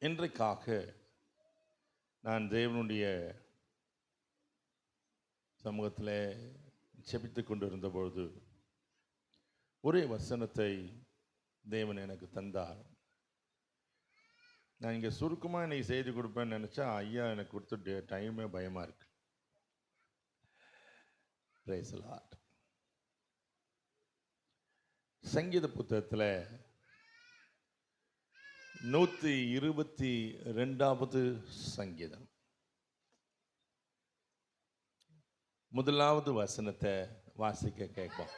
இன்றைக்காக நான் தேவனுடைய சமூகத்தில் செபித்து கொண்டிருந்த பொழுது ஒரே வசனத்தை தேவன் எனக்கு தந்தார். நான் இங்கே சுருக்கமாக இன்னைக்கு செய்தி கொடுப்பேன்னு நினச்சா ஐயா எனக்கு கொடுத்த டைமே பயமாக இருக்கு. Praise the Lord. சங்கீத புத்தகத்தில் 122வது சங்கீதம் முதலாவது வசனத்தை வாசிக்க கேட்போம்.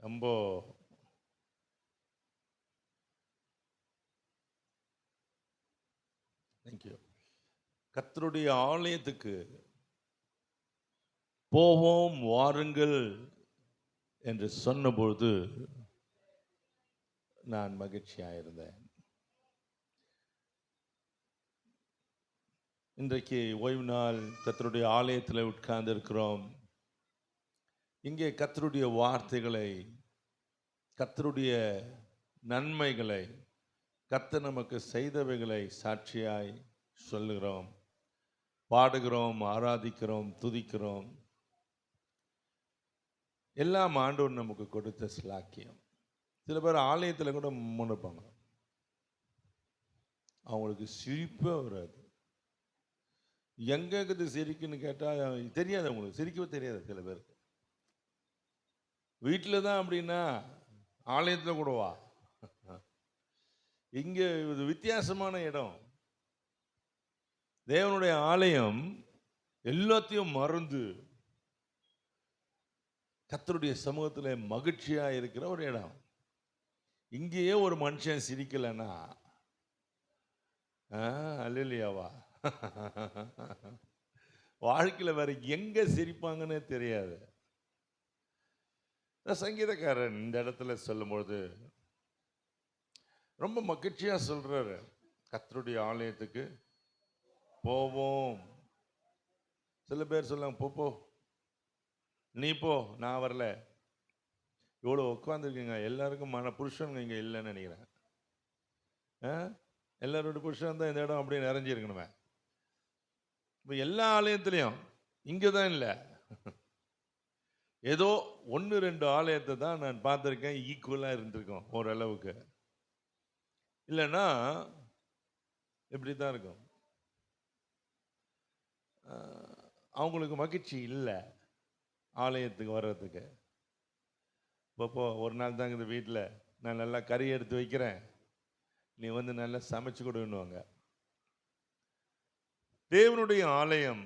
ரொம்ப தேங்க்யூ. கர்த்தருடைய ஆலயத்துக்கு போவோம் வாருங்கள் என்று சொன்னபொழுது நான் மகிழ்ச்சியாக இருந்தேன். இன்றைக்கு ஓய்வு நாள் கர்த்தருடைய ஆலயத்தில் உட்கார்ந்து இருக்கிறோம். இங்கே கர்த்தருடைய வார்த்தைகளை, கர்த்தருடைய நன்மைகளை, கர்த்தர் நமக்கு செய்தவைகளை சாட்சியாய் சொல்லுகிறோம், பாடுகிறோம், ஆராதிக்கிறோம், துதிக்கிறோம். எல்லாம் ஆண்டவர் நமக்கு கொடுத்த சிலாக்கியம். சில பேர் ஆலயத்தில் கூட முன்னுப்பாங்க, அவங்களுக்கு சிரிப்பே வராது. எங்க இருக்குது சிரிக்குன்னு கேட்டால் தெரியாது, அவங்களுக்கு சிரிக்கவே தெரியாது. சில பேருக்கு வீட்டில் தான் அப்படின்னா ஆலயத்தில் கூடவா? இங்கே இது வித்தியாசமான இடம். தேவனுடைய ஆலயம் எல்லாத்தையும் மறந்து கர்த்தருடைய சமூகத்தில் மகிழ்ச்சியாக இருக்கிற ஒரு இடம். இங்கேயே ஒரு மனுஷன் சிரிக்கலைன்னா அல்லேலூயாவா, வாழ்க்கையில் வேற எங்க சிரிப்பாங்கன்னு தெரியாது. சங்கீதக்காரன் இந்த இடத்துல சொல்லும்பொழுது ரொம்ப மகிழ்ச்சியாக சொல்றாரு, கர்த்தருடைய ஆலயத்துக்கு போவோம். சில பேர் சொல்லுவாங்க, போ நீ போ, நான் வரல. இவ்வளோ உட்காந்துருக்கீங்க, எல்லாருக்கும் புருஷனுங்க இங்கே இல்லைன்னு நினைக்கிறேன். எல்லாரோட புருஷன் தான் இந்த இடம் அப்படியே நிறைஞ்சிருக்கணுமே. இப்போ எல்லா ஆலயத்துலேயும் இங்கே தான் இல்லை, ஏதோ 1-2 ஆலயத்தை தான் நான் பார்த்துருக்கேன் ஈக்குவலாக இருந்திருக்கோம் ஓரளவுக்கு. இல்லைன்னா இப்படி தான் இருக்கும். அவங்களுக்கு மகிழ்ச்சி இல்லை ஆலயத்துக்கு வர்றதுக்கு. இப்போ ஒரு நாள் தாங்க இந்த வீட்டில் நான் நல்லா கறி எடுத்து வைக்கிறேன், நீ வந்து நல்லா சமைச்சு கொடுன்னுவாங்க. தேவனுடைய ஆலயம்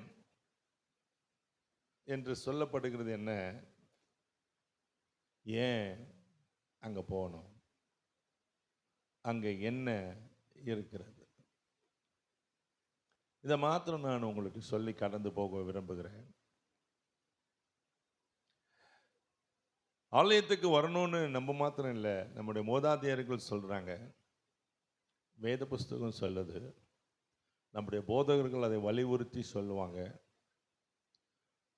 என்று சொல்லப்படுகிறது என்ன? ஏன் அங்கே போகணும்? அங்கே என்ன இருக்கிறது? இதை மாத்திரம் நான் உங்களுக்கு சொல்லி கடந்து போக விரும்புகிறேன். ஆலயத்துக்கு வரணும்னு நம்ம மாத்திரம் இல்லை, நம்முடைய மூதாதையர்கள் சொல்றாங்க, வேத புஸ்தகம் சொல்லுது, நம்முடைய போதகர்கள் அதை வலியுறுத்தி சொல்லுவாங்க.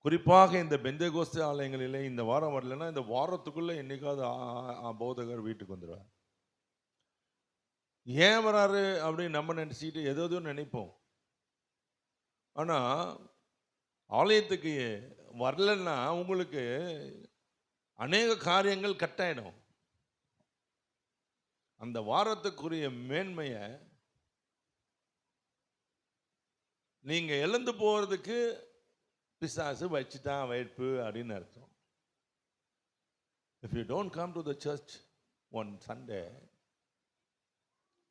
குறிப்பாக இந்த பெந்தேகோஸ்தே ஆலயங்களிலே இந்த வாரம் வரலன்னா இந்த வாரத்துக்குள்ள என்னைக்காவது போதகர் வீட்டுக்கு வந்துடுவார். ஏன் வராரு அப்படின்னு நம்ம நினைச்சிட்டு ஏதோ நினைப்போம். ஆனா ஆலயத்துக்கு வரலன்னா உங்களுக்கு அநேக காரியங்கள் கட்டாயிடும். அந்த வாரத்துக்குரிய மேன்மையை நீங்க இழந்து போறதுக்கு பிசாசு வச்சுட்டான் வைப்பு அப்படின்னு அர்த்தம். If you don't come to the church one Sunday,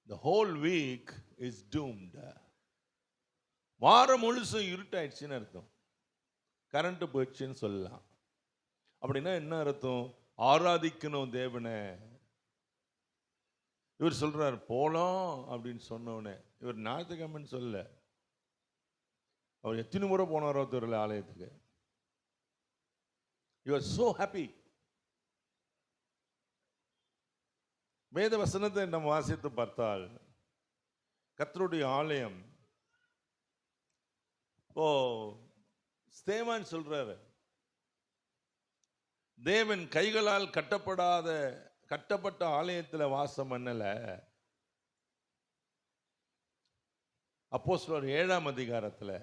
the whole week is doomed. வாரம் முழுசும் இருட்டாயிடுச்சுன்னு அர்த்தம், கரண்ட் போயிடுச்சுன்னு சொல்லலாம். அப்படின்னா என்ன அர்த்தம்? ஆராதிக்கணும் தேவனை. இவர் சொல்றார் போலாம் அப்படின்னு சொன்னோடனே, இவர் ஞாயிற்றுக்கிழமைன்னு சொல்ல, அவர் எத்தனை முறை போனாரோ தெரியல ஆலயத்துக்கு. You are so happy. வேத வசனத்தை நம்ம வாசித்து பார்த்தால் கர்த்தருடைய ஆலயம் ஸ்தேவான் சொல்றாரு, தேவன் கைகளால் கட்டப்பட்ட ஆலயத்தில் வாசம் பண்ணல. அப்போஸ்தலர் 7ஆம் அதிகாரத்தில்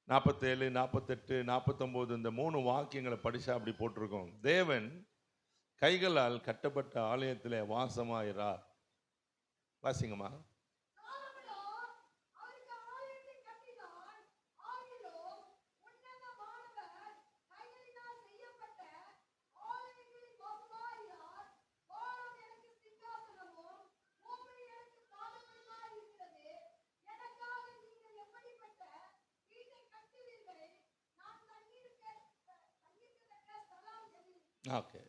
47, 48, 49 இந்த 3 வாக்கியங்களை படிச்சா அப்படி போட்டிருக்கோம். தேவன் கைகளால் கட்டப்பட்ட ஆலயத்தில் வாசமாயிரார். வாசிங்கம்மா. ஓகே.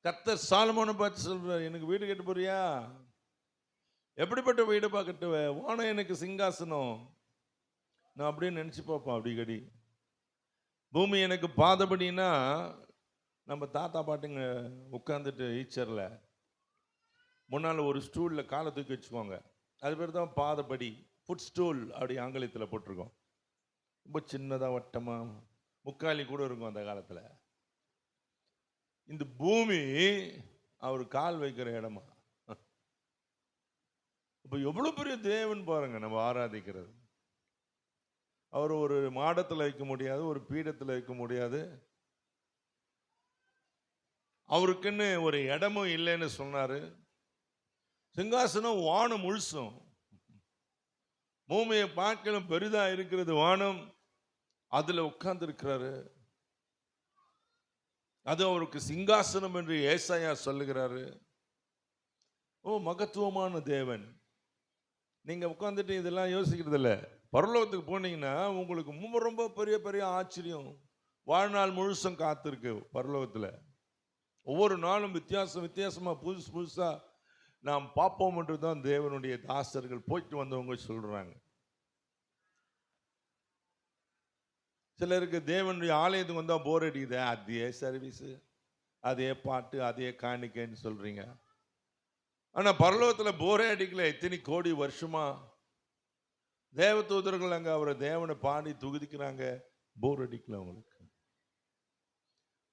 கர்த்தர் சாலமோனை பார்த்து சொல்றார், எனக்கு வீடு கட்ட போறியா? எப்படிப்பட்ட வீடு கட்டுவேன்? வானம் எனக்கு சிங்காசனம். நான் அப்படியே நினைச்சு பார்ப்பேன் அடிக்கடி. பூமி எனக்கு பாதபடினா, நம்ம தாத்தா பாட்டுங்க உட்காந்துட்டு ஈச்சரில் முன்னால் ஒரு ஸ்டூலில் காலை தூக்கி வச்சுக்கோங்க, அது பேர் தான் பாதபடி, ஃபுட் ஸ்டூல் அப்படி ஆங்கிலத்தில் போட்டிருக்கோம். ரொம்ப சின்னதாக வட்டமாக முக்காலி கூட இருக்கும் அந்த காலத்தில். இந்த பூமி அவர் கால் வைக்கிற இடமா? இப்போ எவ்வளோ பெரிய தேவன் பாருங்க நம்ம ஆராதிக்கிறது. அவர் ஒரு மாடத்தில் வைக்க முடியாது, ஒரு பீடத்தில் வைக்க முடியாது, அவருக்குன்னு ஒரு இடமும் இல்லைன்னு சொன்னாரு. சிங்காசனம் வானம் முழுசும், பூமியை பார்க்கலும் பெரிதா இருக்கிறது வானம், அதுல உட்கார்ந்து இருக்கிறாரு. அது அவருக்கு சிங்காசனம் என்று ஏசாயா சொல்லுகிறாரு. ஓ, மகத்துவமான தேவன். நீங்க உட்கார்ந்துட்டு இதெல்லாம் யோசிக்கிறது இல்லை. பரலோகத்துக்கு போனீங்கன்னா உங்களுக்கு ரொம்ப பெரிய பெரிய ஆச்சரியம் வாழ்நாள் முழுசும் காத்திருக்கு. பரலோகத்துல ஒவ்வொரு நாளும் வித்தியாசமா புதுசா நாம் பார்ப்போம் என்று தான் தேவனுடைய தாசர்கள் போயிட்டு வந்தவங்க சொல்றாங்க. சிலருக்கு தேவனுடைய ஆலயத்துக்கு வந்தால் போர் அடிக்குது, அதே சர்வீஸு, அதே பாட்டு, அதே காணிக்கைன்னு சொல்றீங்க. ஆனால் பரலோகத்தில் போரே அடிக்கல. எத்தனை கோடி வருஷமா தேவ தூதர்கள் அங்கே அவரை தேவனை பாடி துதிக்கிறாங்க, போர் அடிக்கல அவங்களுக்கு.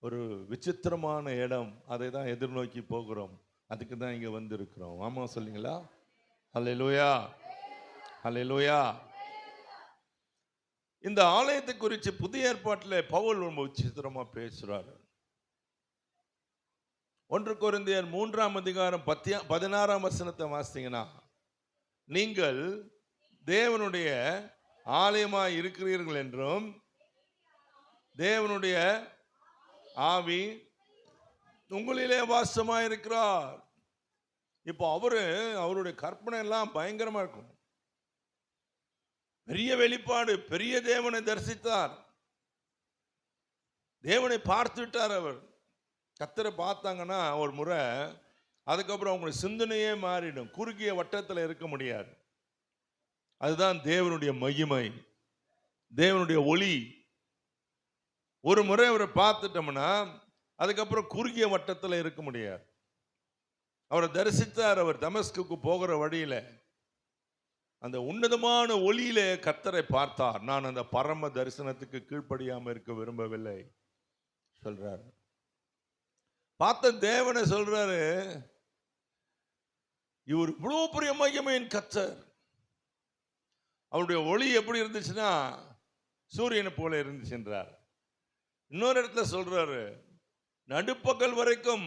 ஒரு விசித்திரமான இடம், அதை தான் எதிர்நோக்கி போகிறோம். அதுக்கு தான் இங்கே வந்திருக்கிறோம். ஆமா சொல்லுங்களா? ஹல்லேலூயா, ஹல்லேலூயா. இந்த ஆலயத்தை குறித்து புதிய ஏற்பாட்டில் பவுல் ரொம்ப விசித்திரமா பேசுறாரு. 1 கொரிந்தியர் 3ஆம் அதிகாரம் 16ஆம் வசனத்தை வாசித்தீங்கன்னா, நீங்கள் தேவனுடைய ஆலயமாய் இருக்கிறீர்கள் என்றும் தேவனுடைய ஆவி உங்களிலே வாசமாய் இருக்கிறார். இப்போ அவருடைய கற்பனை எல்லாம் பயங்கரமா இருக்கும். பெரிய வெளிப்பாடு, பெரிய தேவனை தரிசித்தார், தேவனை பார்த்து விட்டார். அவர் கர்த்தரை பார்த்தாங்கன்னா ஒரு முறை, அதுக்கப்புறம் அவங்களுடைய சிந்தனையே மாறிடும். குறுகிய வட்டத்தில் இருக்க முடியாது. அதுதான் தேவனுடைய மகிமை, தேவனுடைய ஒளி. ஒரு முறை அவரை பார்த்துட்டோம்னா அதுக்கப்புறம் குறுகிய வட்டத்தில் இருக்க முடியாது. அவரை தரிசித்தார். அவர் தமஸ்குக்கு போகிற வழியில அந்த உன்னதமான ஒளியிலே கர்த்தரை பார்த்தார். நான் அந்த பரம தரிசனத்துக்கு கீழ்ப்படியாம இருக்க விரும்பவில்லை சொல்றாரு. பார்த்த தேவனை சொல்றாரு, இவர் இவ்வளவு பெரிய மகிமையின் கர்த்தர். அவருடைய ஒளி எப்படி இருந்துச்சுன்னா சூரியனை போல இருந்துச்சுன்றார். இன்னொரு இடத்துல சொல்றாரு, நடுப்பகல் வரைக்கும்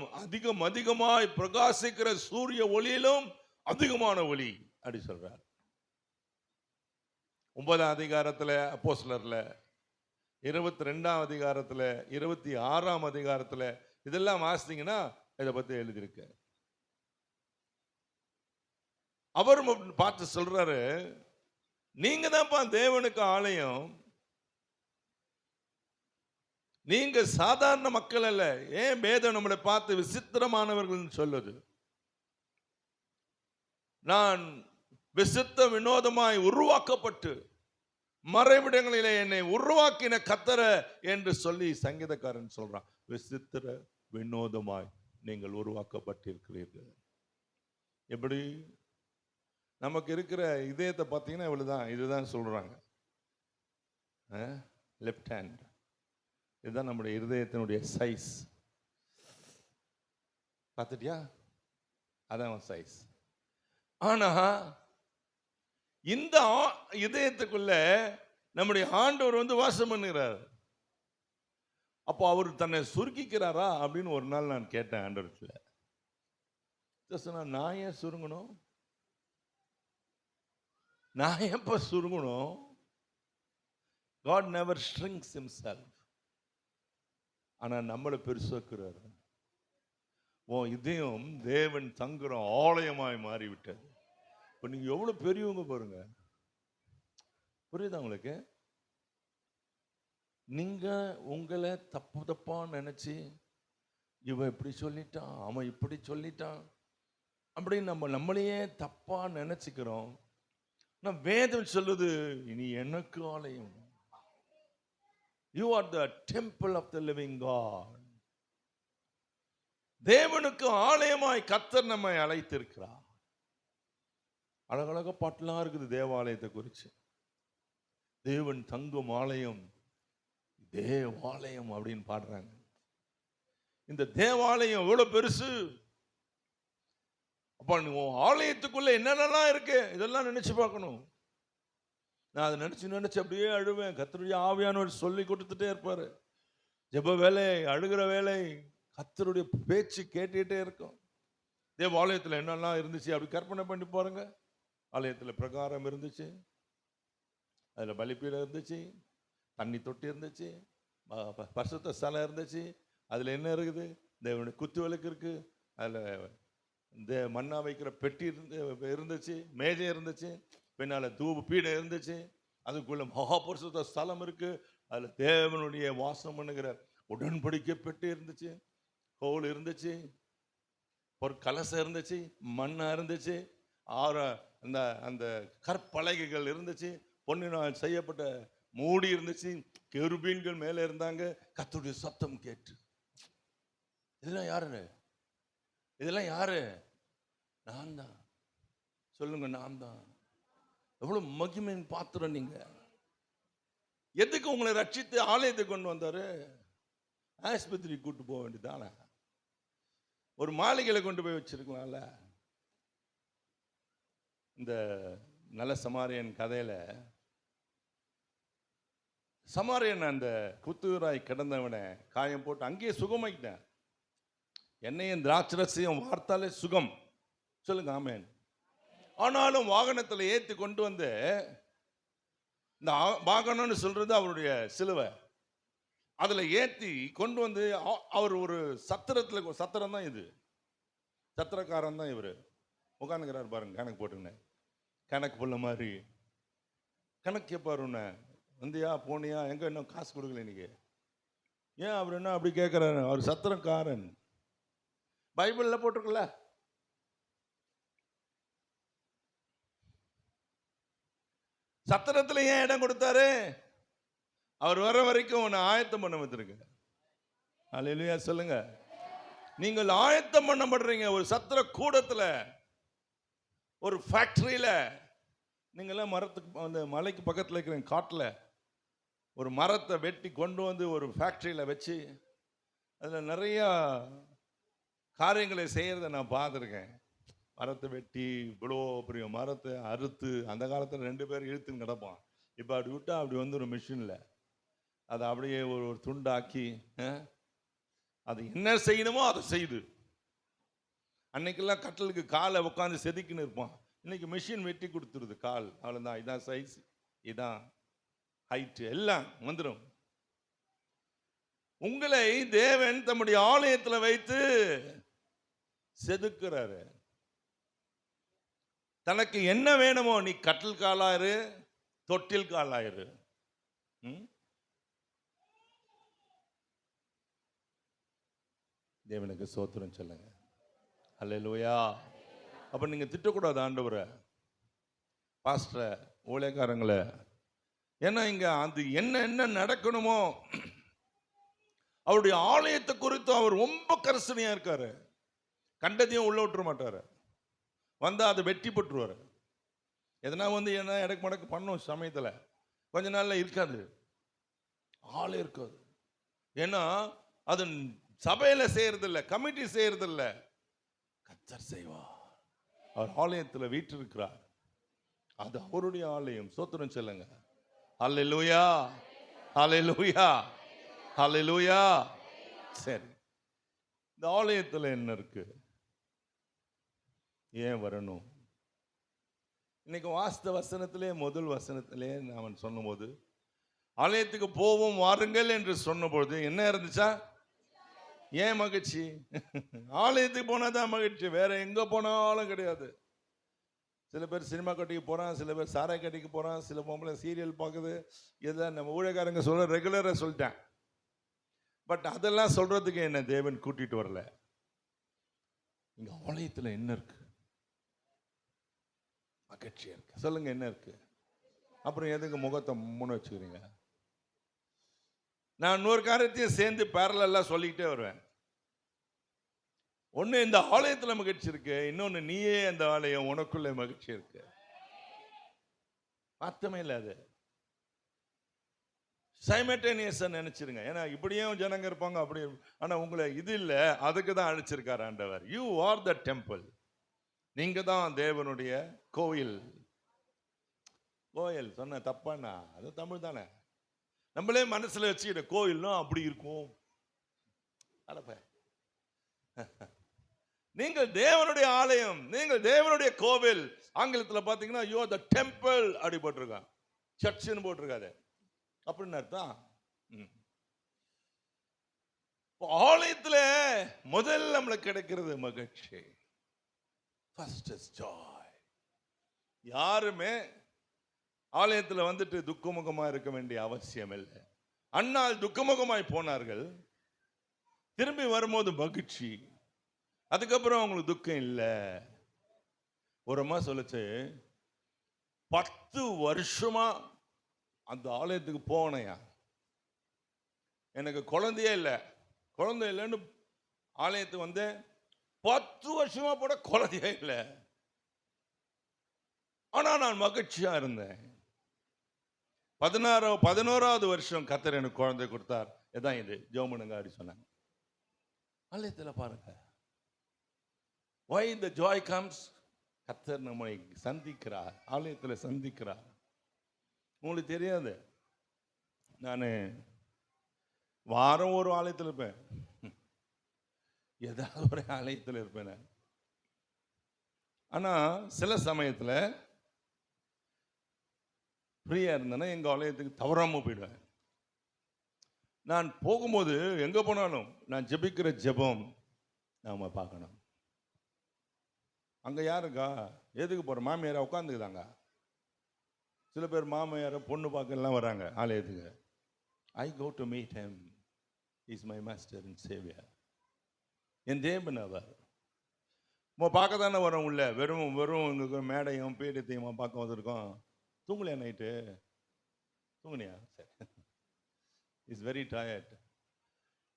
அதிகமாய் பிரகாசிக்கிற சூரிய ஒளியிலும் அதிகமான ஒளி அப்படி சொல்றார். 9ஆம் அதிகாரத்தில் அப்போஸ்தலர்ல, 22ஆம் அதிகாரத்தில், 26ஆம் அதிகாரத்தில் இதெல்லாம் வாசித்தீங்கன்னா இதை பத்தி எழுதியிருக்கு. அவர் பார்த்து சொல்றாரு, நீங்க தான்ப்பா தேவனுக்கு ஆலயம், நீங்க சாதாரண மக்கள் அல்ல. ஏன் வேதம் நம்மளை பார்த்து விசித்திரமானவர்கள் சொல்லுது? நான் விசித்த வினோதமாய் உருவாக்கப்பட்டு மறைவிடங்களிலே என்னை உருவாக்கின கர்த்தர் என்று சொல்லி சங்கீதக்காரன் சொல்றான். விசித்திர வினோதமாய் நீங்கள் உருவாக்கப்பட்டிருக்கிறீர்கள். எப்படி? நமக்கு இருக்கிற இதயத்தை பார்த்தீங்கன்னா இவ்வளவுதான், இதுதான் சொல்றாங்க. Left hand. இதுதான் நம்முடைய இருதயத்தினுடைய சைஸ். பார்த்துட்டியா? அதான் சைஸ். ஆனா இந்த இதயத்துக்குள்ள நம்முடைய ஆண்டவர் வந்து வாசம் பண்ணுகிறார். அப்போ அவர் தன்னை சுருக்கிக்கிறாரா அப்படின்னு ஒரு நாள் நான் கேட்டேன் ஆண்டவர்கிட்ட. நான் ஏன் சுருங்கணும்? நான் எப்ப சுருங்கணும்? God never shrinks himself. ஆனா நம்மளை பெருசாக்குறாரு. உன் இதயம் தேவன் தங்குற ஆலயமாய் மாறிவிட்டது. இப்போ நீங்க எவ்வளவு பெரியவங்க பாருங்க. புரியுதா உங்களுக்கு? நீங்க உங்களை தப்பு தப்பா நினைச்சு இவன் இப்படி சொல்லிட்டான், அவன் இப்படி சொல்லிட்டான் அப்படின்னு நம்மளையே தப்பா நினைச்சுக்கிறோம். நான் வேதம் சொல்லுது, இனி எனக்கு ஆலயம். You are the temple of the living God. தேவனுக்கு ஆலயமாய் கர்த்தர் நம்மை அழைத்திருக்கிறார். அழகழக பாட்டுலாம் இருக்குது தேவாலயத்தை குறித்து. தேவன் தங்கும் ஆலயம், தேவாலயம் அப்படின்னு பாடுறாங்க. இந்த தேவாலயம் எவ்வளவு பெருசு! அப்ப உன் ஆலயத்துக்குள்ள என்னென்னலாம் இருக்கு இதெல்லாம் நினைச்சு பார்க்கணும். நான் அதை நினைச்சு அப்படியே அழுவேன். கர்த்தருடைய ஆவியானவர் சொல்லி கொடுத்துட்டே இருப்பாரு. ஜெப வேலை, அழுகிற வேலை, கர்த்தருடைய பேச்சு கேட்டுட்டே இருக்கும். தேவாலயத்தில் என்னெல்லாம் இருந்துச்சு அப்படி கற்பனை பண்ணி பாருங்க. ஆலயத்தில் பிரகாரம் இருந்துச்சு, அதில் பலிப்பீடம் இருந்துச்சு, தண்ணி தொட்டி இருந்துச்சு, பரிசுத்த ஸ்தலம் இருந்துச்சு. அதில் என்ன இருக்குது? தேவனுடைய குத்து விளக்கு இருக்கு, அதில் மண்ணா வைக்கிற பெட்டி இருந்துச்சு, மேஜை இருந்துச்சு, பின்னால தூப பீடம் இருந்துச்சு, அதுக்குள்ள மகாபரிசுத்த ஸ்தலம் இருக்கு, அதில் தேவனுடைய வாசம் பண்ணுகிற உடன்படிக்கை பெட்டி இருந்துச்சு, கோல் இருந்துச்சு, ஒரு கலசம் இருந்துச்சு, மண்ணா இருந்துச்சு, அந்த அந்த கற்பலகைகள் இருந்துச்சு, பொன்னினால் செய்யப்பட்ட மூடி இருந்துச்சு, கெருபீன்கள் மேலே இருந்தாங்க. கர்த்தருடைய சத்தம் கேட்டு, இதெல்லாம் யாரு? இதெல்லாம் யாரு? நான் தான். சொல்லுங்க, நான் தான். எவ்வளவு மகிமையின் பாத்திரம் நீங்க. எதுக்கு உங்களை ரட்சித்து ஆலயத்துக்கு கொண்டு வந்தாரு? ஆஸ்பத்திரி கூட்டு போக வேண்டியதானே? ஒரு மாளிகையில கொண்டு போய் வச்சிருக்கலாம்ல. இந்த நல்ல சமாரியன் கதையில சமாரியன் அந்த குத்துராய் கிடந்தவனை காயம் போட்டு அங்கேயே சுகமாக்கிட்டேன். என்னையும் திராட்சரசையும் வார்த்தாலே சுகம். சொல்லுங்க ஆமென். ஆனாலும் வாகனத்தில் ஏற்றி கொண்டு வந்து, இந்த வாகனம்னு சொல்றது அவருடைய சிலுவை, அதில் ஏற்றி கொண்டு வந்து அவர் ஒரு சத்திரத்தில், சத்திரம் தான் இது, சத்திரக்காரன் தான் இவர் உட்காந்துக்கிறார் பாருங்க. கணக்கு போட்டுங்க, கணக்கு புள்ள மாதிரி கணக்கு கேட்பாரு. உன்ன வந்தியா போனியா, எங்க இன்னும் காசு கொடுக்கல இன்னைக்கு, ஏன் அவர் என்ன அப்படி கேட்கிறாரு? அவர் சத்திரக்காரன். பைபிள்ல போட்டிருக்கல. சத்திரத்தில் ஏன் இடம் கொடுத்தாரு? அவர் வர வரைக்கும் உன்னை ஆயத்தம் பண்ண வச்சிருக்க. அல்லேலூயா சொல்லுங்க. நீங்கள் ஆயத்தம் பண்ணப்படுறீங்க. ஒரு சத்திர கூடத்தில், ஒரு ஃபேக்டரியில, நீங்களாம் மரத்துக்கு அந்த மலைக்கு பக்கத்தில் இருக்கிற காட்டில் ஒரு மரத்தை வெட்டி கொண்டு வந்து ஒரு ஃபேக்டரியில் வச்சு அதில் நிறையா காரியங்களை செய்கிறத நான் பார்த்துருக்கேன். மரத்தை வெட்டி இவ்வளோ பெரிய மரத்தை அறுத்து, அந்த காலத்தில் 2 பேர் இழுத்துன்னு கிடப்பான். இப்போ அப்படி விட்டா அப்படி வந்து ஒரு மிஷினில் அதை அப்படியே ஒரு துண்டாக்கி அது என்ன செய்யணுமோ அதை செய்யுது. அன்னைக்கெல்லாம் கட்டலுக்கு காலை உட்காந்து செதுக்கின்னு இருப்பான். இன்னைக்கு மிஷின் வெட்டி கொடுத்துருது கால், அவ்வளோதான். இதான் சைஸ், இதான் ஹைட்டு, எல்லாம் வந்துடும். உங்களை தேவன் தம்முடைய ஆலயத்தில் வைத்து செதுக்கிறாரு. தனக்கு என்ன வேணுமோ, நீ கட்டில் காலாயிரு, தொட்டில் காலாயிரு. தேவனுக்கு ஸ்தோத்திரம் சொல்லுங்க. அல்லேலூயா. அப்ப நீங்க திட்டக்கூடாது ஆண்டவரை, பாஸ்டரை, ஊழியக்காரங்களை. ஏன்னா இங்க அது என்ன நடக்கணுமோ அவருடைய ஆலயத்தை குறித்து அவர் ரொம்ப கரிசனையா இருக்காரு. கண்டதையும் உள்ள விட்டுற மாட்டாரு. வந்தா அதை வெட்டி போட்டுருவாரு. எதனா வந்து என்ன எடக்கு மடக்கு பண்ணும் சமயத்தில், கொஞ்ச நாள்ல இருக்காது. ஆளே இருக்காது. ஏன்னா அது சபையில செய்யறது இல்லை, கமிட்டி செய்யறது இல்லை, கர்த்தர் செய்வார். அவர் ஆலயத்தில் வீற்றிருக்கிறார். அது அவருடைய ஆலயம். ஸ்தோத்திரம் சொல்லுங்க. ஹல்லேலூயா, ஹல்லேலூயா, ஹல்லேலூயா. சரி, இந்த ஆலயத்தில் என்ன இருக்கு? ஏன் வரணும்? இன்னைக்கு வாஸ்த வசனத்திலே முதல் வசனத்திலே நான் சொன்னபோது ஆலயத்துக்கு போவோம் வாருங்கள் என்று சொன்னபோது என்ன இருந்துச்சா? ஏன் மகிழ்ச்சி? ஆலயத்துக்கு போனாதான் மகிழ்ச்சி, வேற எங்க போனாலும் கிடையாது. சில பேர் சினிமா கட்டிக்கு போறான், சில பேர் சாராய் கட்டிக்கு போறான், சில பொம்பளை சீரியல் பார்க்குது. இதுதான் நம்ம ஊழியக்காரங்க சொல்ல ரெகுலரா சொல்லிட்டேன். பட் அதெல்லாம் சொல்றதுக்கு என்ன தேவன் கூட்டிட்டு வரல. இங்க ஆலயத்தில் என்ன இருக்கு? மகிழ்ச்சி இருக்கு. சொல்லுங்க, என்ன இருக்கு? அப்புறம் எதுக்கு முகத்தை முன்ன வச்சுக்கிறீங்க? நான் இன்னொரு காரியத்தையும் சேர்ந்து பேரலா சொல்லிக்கிட்டே வருவேன். ஒண்ணு, இந்த ஆலயத்தில் மகிழ்ச்சி இருக்கு. இன்னொன்னு, நீயே அந்த ஆலயம், உனக்குள்ள மகிழ்ச்சி இருக்கு. அர்த்தமே இல்லை அது. சைமல்டேனியஸா நினைச்சிருங்க. ஏன்னா இப்படியும் ஜனங்க இருப்பாங்க, அப்படி. ஆனா உங்களை இது இல்லை, அதுக்கு தான் அழைச்சிருக்காரு ஆண்டவர். You are the temple. நீங்க தான் தேவனுடைய கோயில். கோயில் சொன்ன தப்பானா? அது தமிழ் தானே. நம்மளே மனசுல வச்சுக்கிட்ட கோயில்னா அப்படி இருக்கும். நீங்கள் தேவனுடைய ஆலயம், நீங்கள் தேவனுடைய கோவில். ஆங்கிலத்தில் பார்த்தீங்கன்னா யூ ஆர் த டெம்பிள் அப்படி போட்டிருக்கான், சர்ச்சுன்னு போட்டிருக்காது. அப்படின்னு அர்த்தம். ஆலயத்தில் முதல்ல நம்மளுக்கு கிடைக்கிறது மகிழ்ச்சி. First is Joy. யாருமே ஆலயத்தில் வந்துட்டு துக்கமுகமா இருக்க வேண்டிய அவசியம் இல்லை. அண்ணால் துக்கமுகமாய் போனார்கள், திரும்பி வரும்போது மகிழ்ச்சி. அதுக்கப்புறம் அவங்களுக்கு துக்கம் இல்லை. ஒரு அம்மா சொல்லுச்சு, 10 வருஷமா அந்த ஆலயத்துக்கு போனையா, எனக்கு குழந்தையே இல்லை, குழந்தை இல்லைன்னு ஆலயத்துக்கு வந்து 10 வருஷமா போட குழந்தையே இல்லை, ஆனா நான் மகிழ்ச்சியா இருந்தேன். 11வது வருஷம் கர்த்தர் எனக்கு குழந்தை கொடுத்தார். இதான் இது ஜோமனுங்க அப்படி சொன்னாங்க. ஆலயத்தில் பாருங்க, why the joy comes? கர்த்தர் நம்மை சந்திக்கிறார், ஆலயத்தில் சந்திக்கிறார். உங்களுக்கு தெரியாது, நான் வாரம் ஒரு ஆலயத்தில் இருப்பேன், ஏதாவது ஒரு ஆலயத்தில் இருப்பேன். ஆனா சில சமயத்தில் ஃப்ரீயா இருந்தேன்னா எங்க ஆலயத்துக்கு தவறாம போயிடுவேன். நான் போகும்போது எங்க போனாலும் நான் ஜெபிக்கிற ஜெபம் நாம பார்க்கணும். அங்க யாருக்கா எதுக்கு போற? மாமியாரா உட்காந்துக்குதாங்க. சில பேர் மாமியார பொண்ணு பார்க்கலாம் வராங்க ஆலயத்துக்கு. I go to meet him, is my master and saviour. என் தேவன் அவர். பார்க்க தானே வரோம் உள்ள. வெறும் வெறும் எங்களுக்கு மேடையும் பீடத்தையும் பார்க்க வந்திருக்கோம். தூங்கலையா நைட்டு? தூங்குனியா? சரி, இஸ் வெரி டயர்ட்.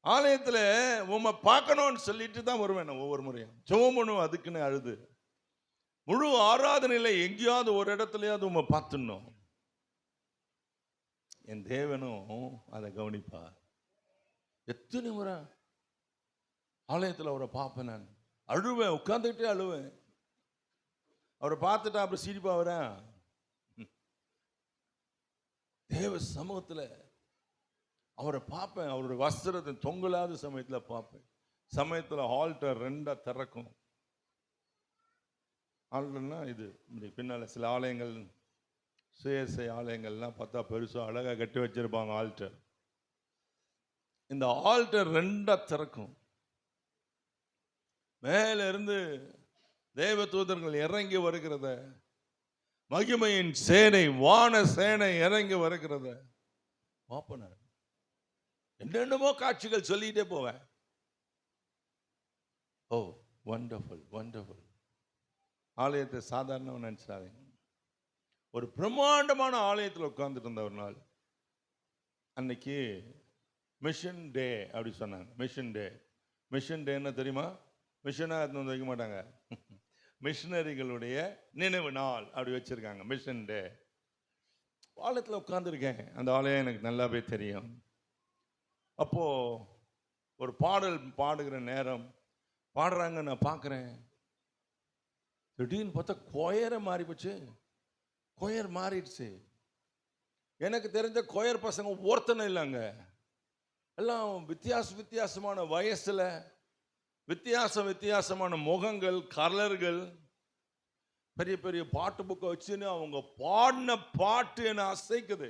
ஆலயத்தில் உண்மை பார்க்கணும்னு சொல்லிட்டு தான் வருவேன் நான் ஒவ்வொரு முறையும். ஜெபம் அதுக்குன்னு அழுது முழு ஆராதனையில் எங்கேயாவது ஒரு இடத்துலயாவது உண்மை பார்த்துடணும். என் தேவனும் அதை கவனிப்பார். எத்தனை முறை ஆலயத்தில் அவரை பார்ப்பேன். நான் அழுவேன், உட்காந்துக்கிட்டே அழுவேன். அவரை பார்த்துட்டா அப்புறம் சிரிப்பா வரேன். தேவ சமூகத்தில் அவரை பார்ப்பேன். அவருடைய வஸ்திரத்தை தொங்கலாத சமயத்தில் பார்ப்பேன். சமயத்தில் ஆல்டர் 2 திறக்கும். ஆல்டர்னா இது பின்னால் சில ஆலயங்கள், சுயசை ஆலயங்கள்லாம் பார்த்தா பெருசாக அழகாக கட்டி வச்சிருப்பாங்க ஆல்டர். இந்த ஆல்டர் 2 திறக்கும். மேல இருந்து தேவ தூதர்கள் இறங்கி வருகிறத, மகிமையின் சேனை, வான சேனை இறங்கி வருகிறத பார்ப்பேன். என்னென்னமோ காட்சிகள் சொல்லிட்டே போவேன். ஓ வண்டர்ஃபுல், வண்டர்ஃபுல். ஆலயத்தை சாதாரண நினைச்சாதீங்க. ஒரு பிரம்மாண்டமான ஆலயத்தில் உட்கார்ந்துட்டு இருந்த ஒரு நாள் அன்னைக்கு மிஷன் டே அப்படி சொன்னாங்க. மிஷன் டே. மிஷன் டே என்ன தெரியுமா? மிஷனா எடுத்து வைக்க மாட்டாங்க, மிஷனரிகளுடைய நினைவு நாள் அப்படி வச்சிருக்காங்க. மிஷன் டே. ஆலயத்தில் உட்கார்ந்துருக்கேன். அந்த ஆலயம் எனக்கு நல்லாவே தெரியும். அப்போ ஒரு பாடல் பாடுகிற நேரம் பாடுறாங்க, நான் பார்க்குறேன். திடீர்னு பார்த்தா கொயரை மாறி போச்சு. கொயர் மாறிடுச்சு. எனக்கு தெரிஞ்ச கொயர் பசங்க ஒருத்தனை இல்லைங்க, எல்லாம் வித்தியாசமான வயசுல, வித்தியாசமான முகங்கள், கலர்கள், பெரிய பெரிய பாட்டு புக்கை வச்சுன்னு அவங்க பாடின பாட்டு என்ன அசைக்குது.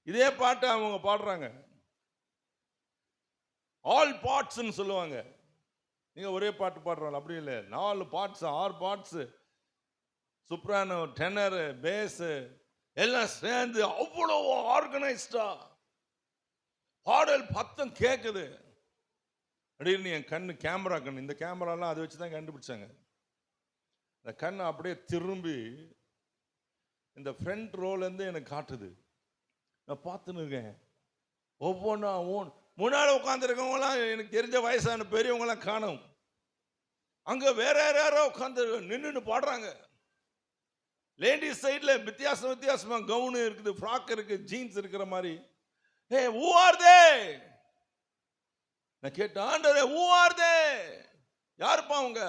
இதே பாட்டு அவங்க பாடுறாங்க. ஆல் பார்ட்ஸ்ன்னு சொல்லுவாங்க. நீங்க ஒரே பாட்டு பாடுறாங்க, அப்படி இல்லை, 4 பார்ட்ஸ் 6 பார்ட்ஸ், சுப்ரானோ, டெனர், பேஸ் எல்லாம் சேர்ந்து அவ்வளவு ஆர்கனைஸ்டா பாடல் பத்தம் கேட்குது. அப்படின்னு என் கண்ணு, கேமரா கண்ணு, இந்த கேமராலாம் அதை வச்சு தான் கண்டுபிடிச்சாங்க. இந்த கண்ணு அப்படியே திரும்பி இந்த ஃப்ரண்ட் ரோலேருந்து எனக்கு காட்டுது. நான் பார்த்துன்னு இருக்கேன். ஒவ்வொன்றா முன்னால் உட்காந்துருக்கவங்களாம் எனக்கு தெரிஞ்ச வயசான பெரியவங்களாம் காணும். அங்கே வேற யாரோ உட்காந்து நின்று பாடுறாங்க. லேடிஸ் சைடில் வித்தியாசமாக கவுனு இருக்குது, ஃப்ராக் இருக்குது, ஜீன்ஸ் இருக்கிற மாதிரி. ஹே, who are they? நான் கேட்டேன், ஆண்டவரே who are they? யாருப்பா அவங்க?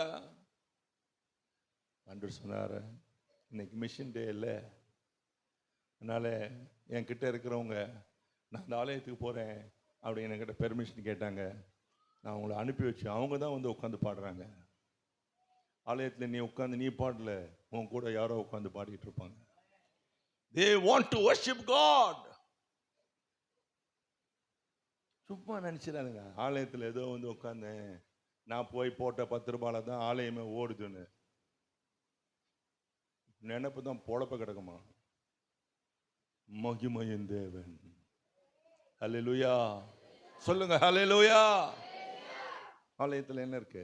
ஆண்டவர் சொன்னார், இன்னைக்கு மிஷன் டே இல்லை, அதனால என்கிட்ட இருக்கிறவங்க நான் அந்த ஆலயத்துக்கு போகிறேன் அப்படி என்கிட்ட பெர்மிஷன் கேட்டாங்க. நான் அவங்கள அனுப்பி வச்சேன். அவங்க தான் வந்து உட்காந்து பாடுறாங்க. ஆலயத்தில் நீ உட்காந்து நீ பாடல, உன் கூட யாரோ உட்காந்து பாடிட்டு இருப்பாங்க. They want to worship God. சும்மா நினைச்சிடாதுங்க ஆலயத்தில் ஏதோ வந்து உட்காந்தேன், நான் போய் போட்ட 10 ரூபாயில தான் ஆலயமே ஓடுதுன்னு நினைப்பு தான் பொழப்ப கிடக்குமா? மகிமையின் தேவன். ஹல்லேலூயா சொல்லுங்க, ஹல்லேலூயா. ஆலயத்தில் என்ன இருக்கு?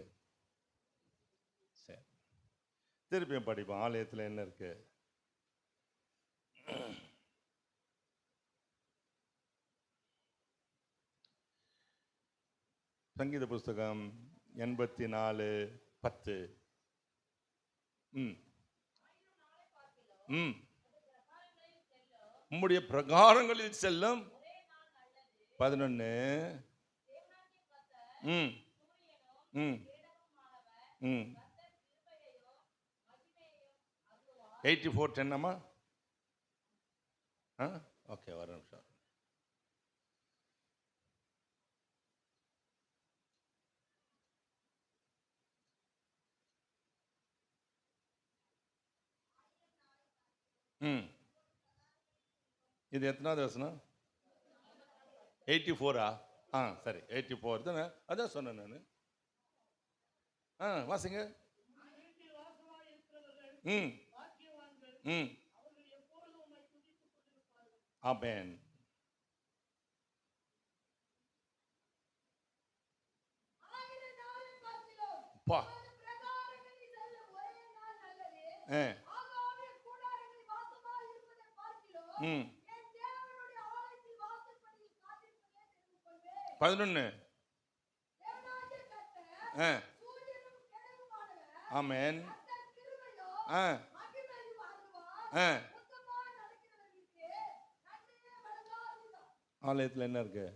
சரி, திருப்பியும் படிப்போம். ஆலயத்தில் என்ன இருக்கு? சங்கீத புஸ்தகம் 84:10. உம்முடைய பிரகாரங்களில் செல்லும் 11. 84:10 அம்மா. ஓகே, ஒரு நிமிஷம். இது எத்தனாவது வசனம்? 84ஆ? சரி, 84 தானே, அதான் சொன்னேன் நான். வாசிங்க. ஆமென். பா ம் 11. ஆமென். ஆலயத்தில் என்ன இருக்கு?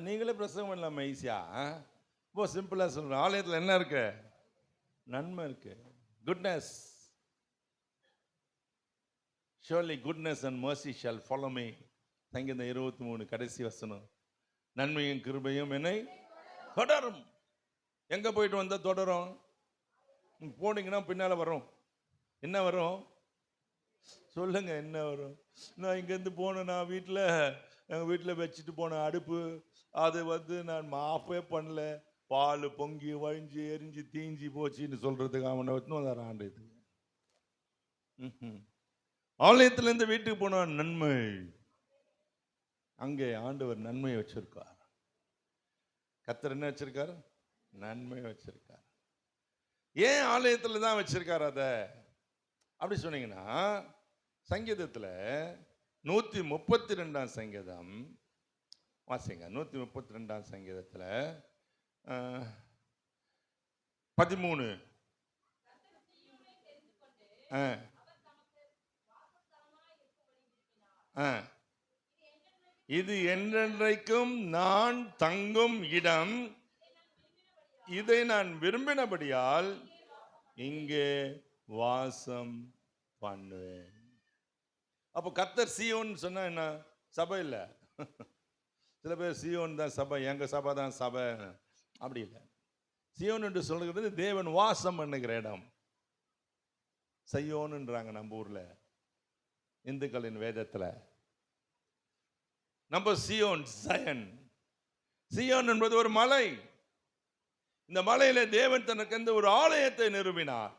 நீங்களே பிரசங்கம் பண்ணலாமா ஈஸியா? ரொம்ப சிம்பிளா சொல்றேன். ஆலயத்தில் என்ன இருக்கு? நன்மை இருக்கு. Goodness. Surely goodness and mercy shall follow me. சங்கீதம் 23 கடைசி வசனம். நன்மையும் கிருபையும் என்னை தொடரும். எங்க போயிட்டு வந்தா தொடரும்? போனீங்கன்னா பின்னால வரும். என்ன வரும் சொல்லுங்க? என்ன வரும்? நான் இங்கேருந்து போனேன், நான் எங்கள் வீட்டில் வச்சுட்டு போன அடுப்பு, அது வந்து நான் ஆஃபே பண்ணல, பால் பொங்கி வழிஞ்சு எரிஞ்சு தீஞ்சி போச்சுன்னு சொல்றதுக்கு அவனை வச்சுன்னு வந்தார் ஆண்டதுக்கு. ஆலயத்திலேருந்து வீட்டுக்கு போன நன்மை, அங்கே ஆண்டவர் நன்மையை வச்சிருக்கார். கர்த்தர் என்ன வச்சிருக்கார்? நன்மை வச்சிருக்கார். ஏன் ஆலயத்தில் தான் வச்சிருக்கார் அதை அப்படி சொன்னீங்கன்னா, சங்கீதத்தில் 132 சங்கீதம் வாசிங்க. 132 சங்கீதத்தில் 13. இது என்றென்றைக்கும் நான் தங்கும் இடம், இதை நான் விரும்பினபடியால் இங்கே வாசம் பண்ணுவேன். அப்போ கர்த்தர் சீயோன் சொன்னா என்ன? சபை இல்லை. சில பேர் சீயோன் தான் சபை, எங்க சபை தான் சபை, அப்படி இல்லை. சீயோன் என்று சொல்கிறது தேவன் வாசம் பண்ணுகிற இடம். சையோன்ன்றாங்க நம்ம ஊர்ல இந்துக்களின் வேதத்துல. நம்ம சியோன், சயன். சியோன் என்பது ஒரு மலை. இந்த மலையில தேவன் தனக்கு ஒரு ஆலயத்தை நிறுவினார்.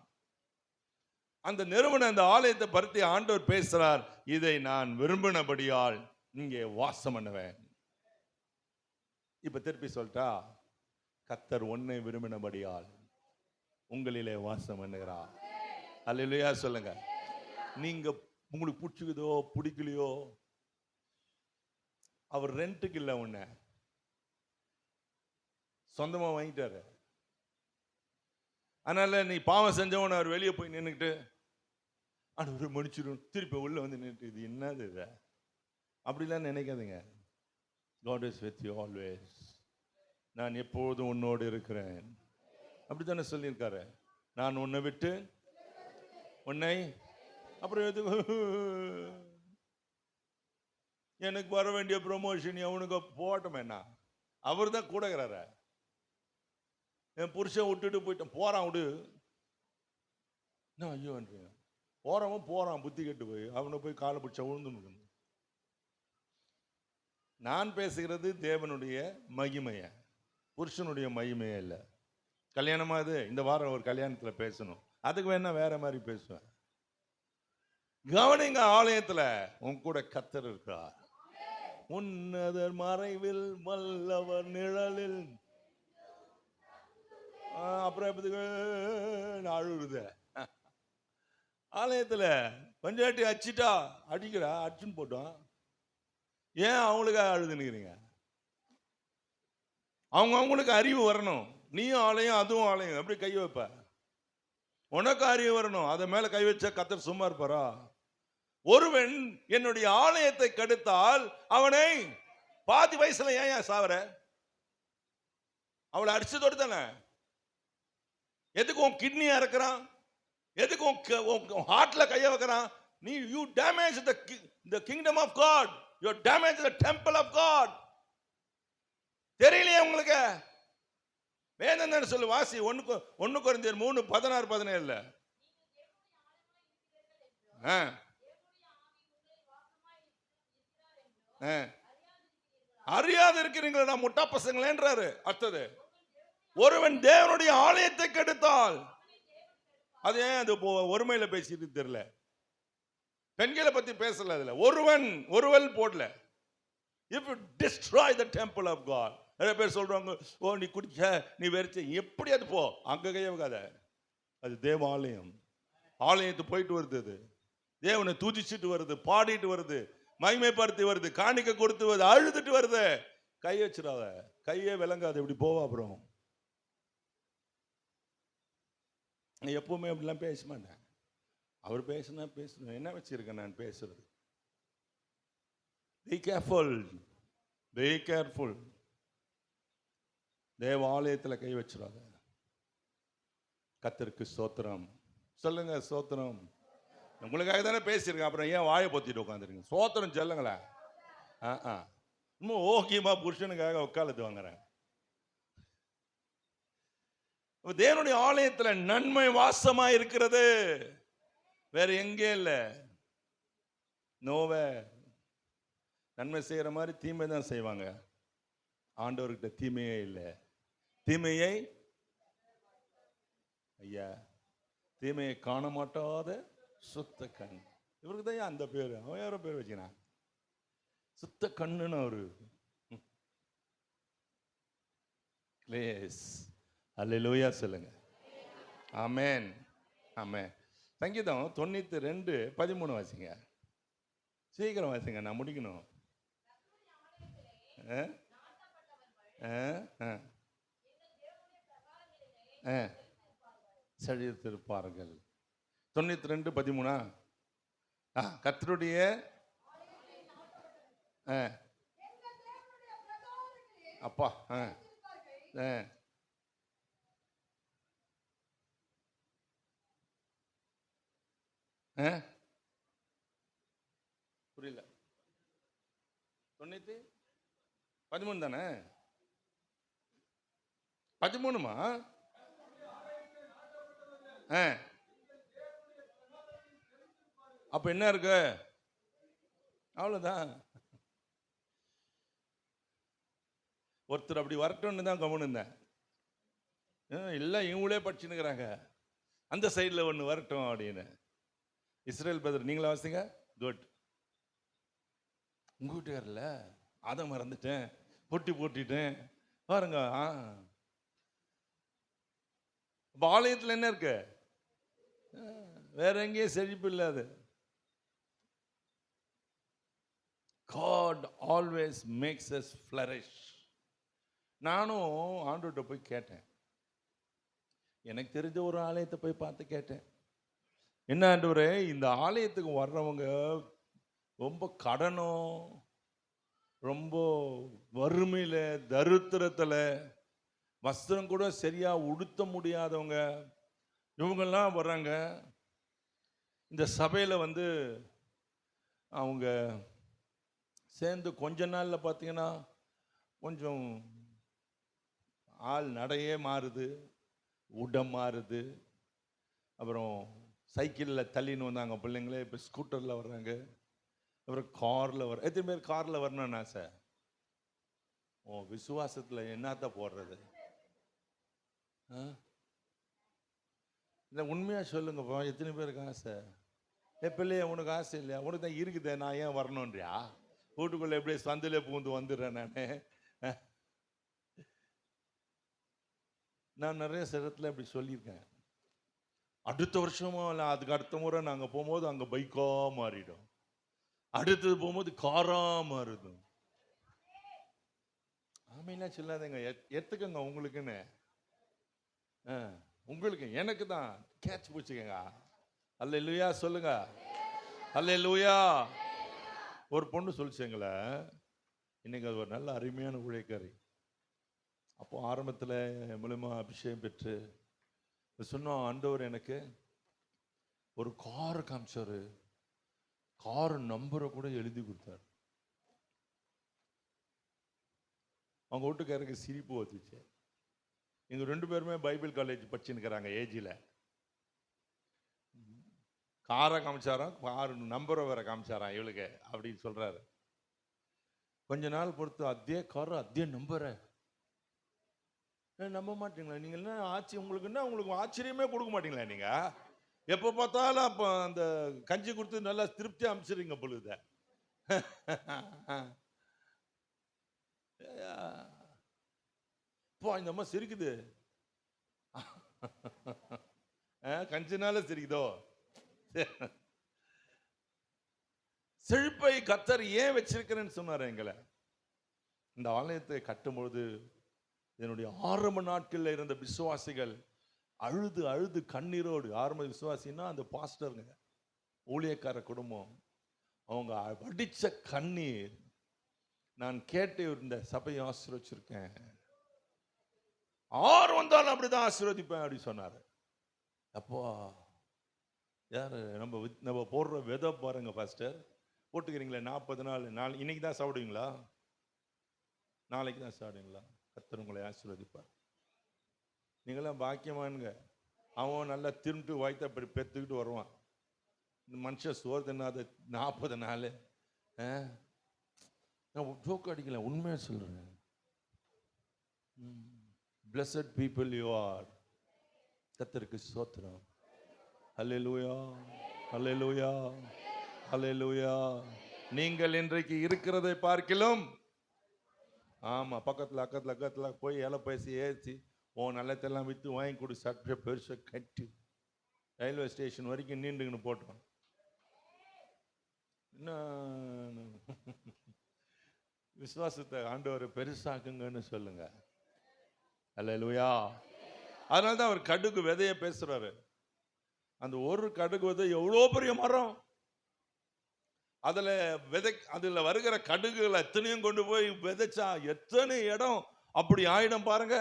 அந்த நிறுவன அந்த ஆலயத்தை பற்றி ஆண்டவர் பேசுறார், இதை நான் விரும்பினபடியால் இங்கே வாசம் பண்ணுவேன். இப்ப திருப்பி சொல்லிட்டா, கர்த்தர் உன்னை விரும்பினபடியால் உங்களிலே வாசம் பண்ணுகிறார். அல்லேலூயா சொல்லுங்க. நீங்க உங்களுக்கு பிடிச்சிக்குதோ பிடிக்கலையோ, அவர் ரெண்டுக்கு இல்லை, உன்னை சொந்தமா வாங்கிட்டாரு. அதனால நீ பாவம் செஞ்சவன அவர் வெளியே போய் நின்றுக்கிட்டு ஒரு மன்னிச்சிடும் திருப்பி உள்ள வந்து நின்று இது என்னது இது அப்படிலாம் நினைக்காதுங்க. God is with you always. நான் எப்போதும் உன்னோடு இருக்கிறேன். அப்படித்தானே சொல்லியிருக்காரு. நான் உன்னை விட்டு உன்னை அப்புறம் எதுக்கு எனக்கு வர வேண்டிய ப்ரொமோஷன் அவனுக்கு போட்டோமேண்ணா, அவர் தான் கூடகிறார. என் புருஷன் விட்டுட்டு போயிட்டான், போறான் விடு, என்ன ஐயோ போறவன் போறான், புத்தி கெட்டு போய் அவனை போய் காலை பிடிச்ச விழுந்து. நான் பேசுகிறது தேவனுடைய மகிமைய, புருஷனுடைய மகிமையே இல்லை. கல்யாணமா இது? இந்த வாரம் ஒரு கல்யாணத்துல பேசணும், அதுக்கு வேணா வேற மாதிரி பேசுவேன். கவனிங்க, ஆலயத்துல உன் கூட கர்த்தர் இருக்கிறார். உன்னதர் மறைவில் வல்லவர் நிழலில். அப்புறம் அழுகுது. ஆலயத்துல பஞ்சாயத்து அடிச்சிட்டா அடிக்கிறா, அடிச்சுன்னு போட்டோம். ஏன் அவங்களுக்காக அழுதுனுக்கிறீங்க? அவங்களுக்கு அறிவு வரணும். நீயும் ஆலயம் அதுவும் ஆலயம், எப்படி கை வைப்ப? உனக்கு அறிவு வரணும். அதை மேல கை வச்சா கர்த்தர் சும்மா இருப்பாரா? ஒருவன் என்னுடைய ஆலயத்தை கெடுத்தால் அவனை பாதி வயசுல ஏன் சாவற? அவளை அடிச்சதோடு தானே. எதுக்கு உன் கிட்னியா இருக்கிறான்? எதுக்கு உன் ஹார்ட்ல கைய வைக்கிறான்? நீ you damage the kingdom of God, you damage the temple of God. தெரியலையே உங்களுக்கு? வேதம் என்ன சொல்லு? வாசி 1 கொரிந்தியர் 3:16-17. அறியாது இருக்கிறீங்களா முட்டா பசங்களேன்றாரு. அடுத்தது, ஒருவன் தேவனுடைய ஆலயத்தை கெடுத்தால், அது ஏன் அது ஒருமையில பேசிட்டு தெரியல, பெண்களை பத்தி பேசல அதுல. ஒருவன் போடல. If you destroy the temple of God. நிறைய பேர் சொல்றாங்க, ஓ நீ குடிச்ச, நீ வெறிச்ச, எப்படி அது போ, அங்க கைய வைக்காத. அது தேவ ஆலயம். ஆலயத்து போயிட்டு வருது, அது தேவனை துதிச்சுட்டு வருது, பாடிட்டு வருது, மகிமைப்படுத்தி வருது, காணிக்க கொடுத்து வருது, அழுதுட்டு வருது. கை வச்சிடாத, கையே விளங்காது, இப்படி போவா. அப்புறம் எப்பவுமே அப்படிலாம் பேச மாட்டேன். அவர் பேசினா பேசணும், என்ன வச்சிருக்கேன் நான் பேசுறது? Be careful, be careful. தேவ ஆலயத்தில் கை வச்சிடாத. கர்த்தருக்கு ஸ்தோத்திரம் சொல்லுங்க. ஸ்தோத்திரம். உங்களுக்காக தானே பேசியிருக்கேன், அப்புறம் ஏன் வாயை பொத்திட்டு உட்காந்துருங்க? ஸ்தோத்திரம் சொல்லுங்களேன். இன்னும் ஓகேமா புருஷனுக்காக உட்காலத்து வாங்குறேன். தேவனுடைய ஆலயத்தில் நன்மை வாசமா இருக்கிறது, வேற எங்கே இல்லை. நோவே நன்மை செய்யற மாதிரி தீமை தான் செய்வாங்க. ஆண்டவர்கிட்ட தீமையே இல்லை. தீமையை ஐயா, தீமையை காண மாட்டாத சுத்த கண். இவருக்கு தான் அந்த பேரு. அவன் யாரோ பேர் வச்சுக்கிறான், சுத்த கண்ணுன்னு அவரு. அல்லேலூயா சொல்லுங்க. ஆமென், ஆமென். சங்கீதம் 92:13 வாசிங்க. சீக்கிரம் வாசிங்க, நான் முடிக்கணும். செழித்திருப்பார்கள். 92:13. கர்த்தருடைய அப்பா ஆ ஆ ஆ புரியல. 13 தானே? 13மா? ஆ அப்ப என்ன இருக்கு? அவ்வளவுதான். ஒருத்தர் அப்படி வரட்டும்னு தான் கவனம் இருந்தேன். எல்லாம் இவங்களே படிச்சுன்னுக்கிறாங்க, அந்த சைடில் ஒன்று வரட்டும் அப்படின்னு. இஸ்ரேல் பிரதர் நீங்களா வாசிங்க. குட். உங்க வீட்டுக்காரில் அதை மறந்துட்டேன், பொட்டி போட்டிட்டேன் பாருங்க. ஆலயத்தில் என்ன இருக்கு? வேற எங்கேயும் செழிப்பு இல்லாது. God always makes us flourish. நானும் ஆண்டவர்கிட்ட போய் கேட்டேன், எனக்கு தெரிஞ்ச ஒரு ஆலயத்தை போய் பார்த்து கேட்டேன், என்ன ஆண்டவரே இந்த ஆலயத்துக்கு வர்றவங்க ரொம்ப கடனும், ரொம்ப வறுமையில, தரித்திரத்தில், வஸ்திரம் கூட சரியா உடுத்த முடியாதவங்க இவங்கெல்லாம் வர்றாங்க. இந்த சபையில் வந்து அவங்க சேர்ந்து கொஞ்ச நாளில் பார்த்தீங்கன்னா கொஞ்சம் ஆள் நடையே மாறுது, உடம் மாறுது. அப்புறம் சைக்கிளில் தள்ளின்னு வந்தாங்க பிள்ளைங்களே, இப்போ ஸ்கூட்டரில் வர்றாங்க. அப்புறம் காரில் எத்தனை பேர் காரில் வரணும்னு ஆசை? விசுவாசத்தில் என்னத்த போடுறது? இல்லை உண்மையாக சொல்லுங்கப்பா, எத்தனை பேருக்கு ஆசை? எப்பலையே உனக்கு ஆசை இல்லையா? உனக்கு தான் இருக்குதே, நான் ஏன் வரணுன்றியா? வீட்டுக்குள்ளே எப்படியே சந்திலே பூந்து வந்துடுறேன் நான் நிறைய இடத்துல அப்படி சொல்லியிருக்கேன். அடுத்த வருஷமும் இல்லை அதுக்கு அடுத்த முறை நாங்கள் போகும்போது அங்கே பைக்காக மாறிடும், அடுத்தது போகும்போது காராக மாறுது. ஆமைன்னா சொல்லாதீங்க, எடுத்துக்கங்க உங்களுக்குன்னு. உங்களுக்கு எனக்கு தான் கேட்ச் பிடிச்சிக்கங்க. அல்லேலூயா சொல்லுங்க. அல்லேலூயா. ஒரு பொண்ணு சொல்லிச்சுங்களே, இன்னைக்கு அது ஒரு நல்ல அருமையான ஊழியக்காரி. அப்போ ஆரம்பத்தில் மூலமா அபிஷேகம் பெற்று சொன்னோம், ஆண்டவர் எனக்கு ஒரு கார் காமிச்சாரு, கார் நம்பரை கூட எழுதி கொடுத்தாரு. அவங்க வீட்டுக்காரருக்கு சிரிப்பு வந்துச்சு. இங்க 2 பேருமே பைபிள் காலேஜ் படிச்சுன்னுக்கிறாங்க ஏஜில். காரை காமிச்சாராம், கார் நம்பரை வேற காமிச்சாராம் இவளுக்கு அப்படின்னு சொல்றாரு. கொஞ்ச நாள் பொறுத்து அதே கார் அதே நம்பரை. நம்ப மாட்டீங்களா நீங்க? என்ன ஆச்சு உங்களுக்கு? என்ன உங்களுக்கு ஆச்சரியமே கொடுக்க மாட்டீங்களா நீங்க? எப்போ பார்த்தாலும் அப்போ அந்த கஞ்சி கொடுத்து நல்லா திருப்தி அமைச்சிருங்க பொழுது. இந்த அம்மா சிரிக்குது, கஞ்சினால சிரிக்குதோ? செழிப்பை கர்த்தர் ஏன் வச்சிருக்கிறேன்னு சொன்னார் எங்களை. இந்த ஆலயத்தை கட்டும்பொழுது என்னுடைய ஆரம்ப நாட்களில் இருந்த விசுவாசிகள் அழுது அழுது கண்ணீரோடு, ஆரம்ப விசுவாசின்னா அந்த பாஸ்டருங்க, ஊழியக்கார குடும்பம், அவங்க வடிச்ச கண்ணீர் நான் கேட்டு இந்த சபையை ஆசீர்வச்சிருக்கேன், ஆறு வந்தாலும் அப்படிதான் ஆசீர்வதிப்பேன் அப்படி சொன்னார். அப்போ யாரு நம்ம போடுற விதை பாருங்க பாஸ்டர், போட்டுக்கிறீங்களே 40 நாள், இன்னைக்கு தான் சாப்பிடுவீங்களா? நாளைக்கு தான் சாப்பிடுவீங்களா? கர்த்தர் உங்களை ஆசீர்வதிப்பார். நீங்களாம் பாக்கியமானுங்க. அவன் நல்லா திரும்பிட்டு வாய்த்த அப்படி பெற்றுக்கிட்டு வருவான். இந்த மனுஷன் சோறு தின்னாத 40 நாள். நான் ஜோக்கு அடிக்கல, உண்மையா சொல்றேன். Blessed people you are. கர்த்தருக்கு ஸ்தோத்திரம். அல்லேலூயா, அல்லேலூயா, அல்லேலூயா. நீங்கள் இன்றைக்கு இருக்கிறதை பார்க்கிலும், ஆமா, பக்கத்தில் அக்கத்தில் போய் இலை பேசி ஏற்றி உன் நல்லத்தெல்லாம் விற்று வாங்கி கொடு, சட்டை பெருசை கட்டி ரயில்வே ஸ்டேஷன் வரைக்கும் நீண்டுங்கன்னு போட்டோம். இன்னும் விசுவாசத்தை ஆண்டவர் பெருசாக்குங்கன்னு சொல்லுங்க. அல்லேலூயா. அதனால தான் அவர் கடுகு விதைய பேசுறாரு. அந்த ஒரு கடுகு விதை எவ்வளோ பெரிய மரம். அதுல வருகிற கடுகுகளை எத்தனையும் கொண்டு போய் விதைச்சா எத்தனை இடம் அப்படி ஆயிடும் பாருங்க.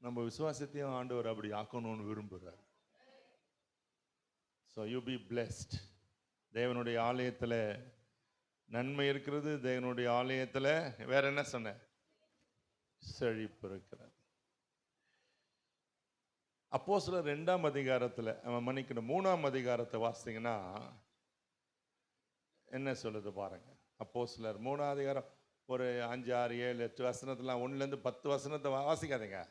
நம்ம விசுவாசத்தையும் ஆண்டவர் அப்படி ஆக்கணும்னு விரும்புகிறார். So you be blessed. தேவனுடைய ஆலயத்தில் நன்மை இருக்கிறது. தேவனுடைய ஆலயத்தில் வேற என்ன சொன்ன? செழிப்பு இருக்கிறது. அப்போஸ்தலர் 2ஆம் அதிகாரத்தில் மன்னிக்கணும் 3ஆம் அதிகாரத்தை வாசித்தீங்கன்னா என்ன சொல்லுது பாருங்க. அப்போஸ்தலர் 3ஆம் அதிகாரம் ஒரு 5, 6, 7, 8 வசனத்துல 1லேருந்து 10 வசனத்தை வாசிக்காதீங்க.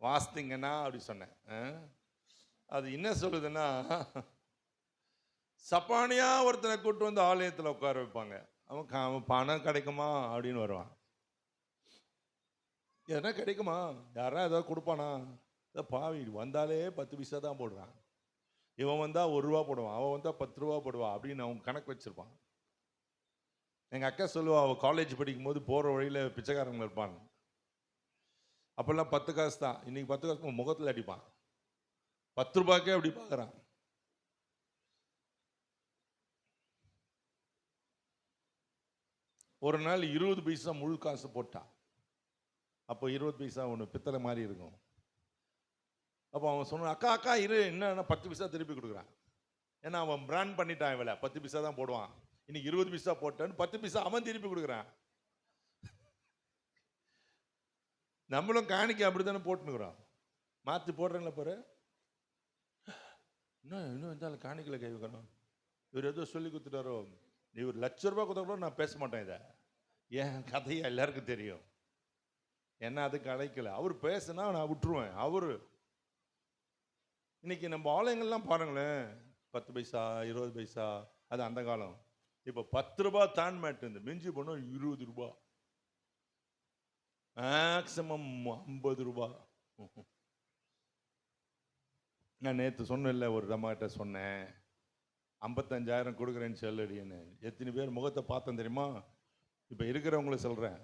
வாசித்தீங்கன்னா அப்படி சொன்னேன். அது என்ன சொல்லுதுன்னா, சப்பானியா ஒருத்தனை கூட்டு வந்து ஆலயத்தில் உட்கார வைப்பாங்க. அவன் பணம் கிடைக்குமா அப்படின்னு வருவான். எதனா கிடைக்குமா, யாரா ஏதாவது கொடுப்பானா? பாவி வந்தாலே 10 பைசா தான் போடுறான். இவன் வந்தா 1 ரூபா போடுவான், அவன் வந்தா 10 ரூபா போடுவான் அப்படின்னு அவன் கணக்கு வச்சிருப்பான். எங்கள் அக்கா சொல்லுவா, அவள் காலேஜ் படிக்கும் போது போகிற வழியில் பிச்சைக்காரங்க இருப்பான். அப்போல்லாம் 10 காசு தான். இன்னைக்கு 10 காசு முகத்தில் அடிப்பான். 10 ரூபாய்க்கே அப்படி பார்க்குறான். ஒரு நாள் 20 பைசா முழு காசு போட்டான். அப்போ 20 பைசா ஒன்று பித்தளை மாதிரி இருக்கும். அப்போ அவன் சொன்னான், அக்கா அக்கா இரு, என்ன 10 பைசா திருப்பி கொடுக்குறான். ஏன்னா அவன் பிராண்ட் பண்ணிட்டான், இவளை 10 பைசா தான் போடுவான். இன்னைக்கு 20 பைசா போட்டான்னு 10 பைசா அவன் திருப்பி கொடுக்குறான். நம்மளும் காணிக்க அப்படித்தானே போட்டுனுக்குறோம். மாற்றி போடுறேங்களா பாரு. இன்னும் இருந்தாலும் காணிக்கல கை வைக்கணும். இவர் ஏதோ சொல்லி கொடுத்துட்டாரோ. இவர் ₹1,00,000 கொடுத்தா நான் பேச மாட்டேன். இதை என் கதையை எல்லாருக்கும் தெரியும். என்ன அதுக்கு அழைக்கல. அவர் பேசுனா நான் விட்டுருவேன். அவரு இன்னைக்கு நம்ம ஆலயங்கள்லாம் பாருங்களேன், 10 பைசா 20 பைசா, அது அந்த காலம். இப்போ 10 ரூபாய் தான் மாட்டேன். மிஞ்சி போனோம் 20 ரூபாய், மேக்சிமம் 50 ரூபாய். நான் நேற்று சொன்னேன்ல, ஒரு அம்மாட்ட சொன்னேன் 55,000 கொடுக்குறேன்னு சொல்லடின்னு. எத்தனை பேர் முகத்தை பார்த்தேன் தெரியுமா? இப்போ இருக்கிறவங்கள சொல்கிறேன்,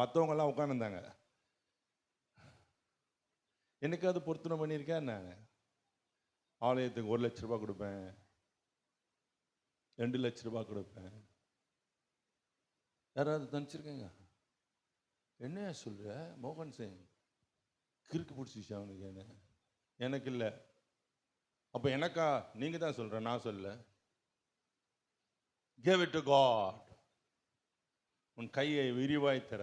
மற்றவங்கெல்லாம் உட்காந்துருந்தாங்க. எனக்கு அது பொருத்தனை பண்ணியிருக்கேன். நான் ஆலயத்துக்கு 1 லட்ச ரூபாய் கொடுப்பேன், 2 லட்ச ரூபாய் கொடுப்பேன். யாராவது தனிச்சிருக்கேங்க? என்ன சொல்ற மோகன் சிங்? கிறுக்கு பிடிச்சிச்சா அவனுக்கு? என்ன எனக்கு இல்லை. அப்போ எனக்கா? நீங்க தான் சொல்ற, நான் சொல்ல. Give it to God. உன் கையை விரிவாய் தர.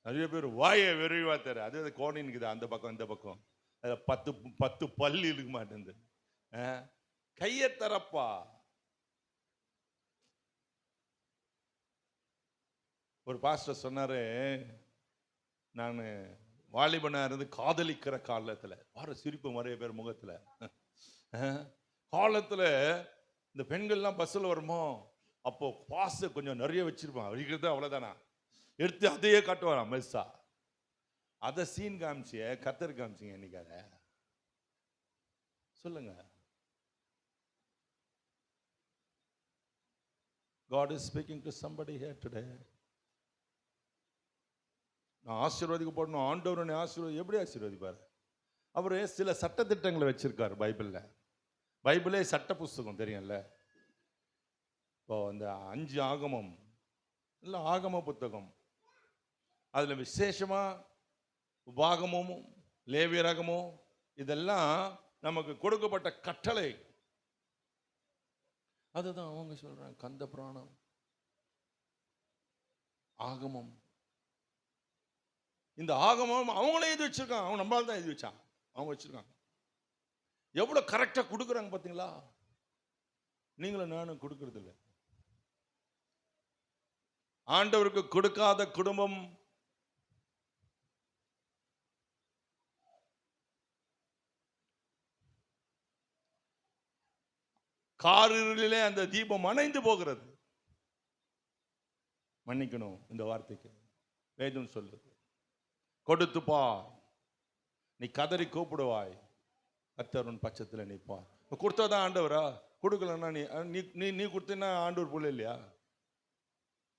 நிறைய பேர் வாயை விரிவாய் தர. அது கோணின்னு இருக்குது, அந்த பக்கம் இந்த பக்கம். அதில் 10 பல்லு இருக்க மாட்டேங்குது. கையை தரப்பா. ஒரு பாஸ்டர் சொன்னாரு, நான் வாலிபனா இருந்து காதலிக்கிற காலத்தில் வர சிரிப்பு நிறைய பேர் முகத்தில். காலத்தில் இந்த பெண்கள்லாம் பஸ்ஸில் வருமோ, அப்போ பாச கொஞ்சம் நிறைய வச்சிருப்பான். அடிக்கிறது அவ்வளோதானா, எடுத்து அதையே காட்டுவாராம் மெஸ்ஸா. அதை சீன் காமிச்சிய கத்தர் காமிச்சிங்க இன்னைக்கு. அதை சொல்லுங்க. God is speaking to somebody here today. நான் ஆசீர்வதிக்கப்படணும், ஆண்டவருடைய ஆசீர்வாதம். எப்படி ஆசீர்வதிப்பார்? அவர் சில சட்ட திட்டங்களை வச்சிருக்காரு பைபிளில். பைபிளே சட்ட புஸ்தகம் தெரியும்ல. இப்போ அந்த 5 ஆகமம் இல்லை, ஆகம புத்தகம், அதில் விசேஷமாக உபாகமும் லேவியராகமும் இதெல்லாம் நமக்கு கொடுக்கப்பட்ட கட்டளை. அதுதான் அவங்க சொல்றாங்க கந்த புராணம், ஆகமம். இந்த ஆகமம் அவங்களே எழுதி வச்சிருக்காங்க. அவங்க நம்மளால தான் எழுதி வச்சாங்க, அவங்க வச்சிருக்காங்க. எவ்வளவு கரெக்டா கொடுக்குறாங்க பார்த்தீங்களா? நீங்களும் நானும் கொடுக்கறது இல்லை. ஆண்டவருக்கு கொடுக்காத குடும்பம் காரிலே அந்த தீபம் அணைந்து போகிறது. மன்னிக்கணும் இந்த வார்த்தைக்கு. வேதம் சொல்லுது, கொடுத்துப்பா, நீ கதறி கூப்பிடுவாய், கர்த்தர் உன் பட்சத்தில் நிற்பார். கொடுத்தாதான் ஆண்டவரா? கொடுக்கலன்னா நீ நீ கொடுத்தீங்கன்னா ஆண்டவர் போல இல்லையா?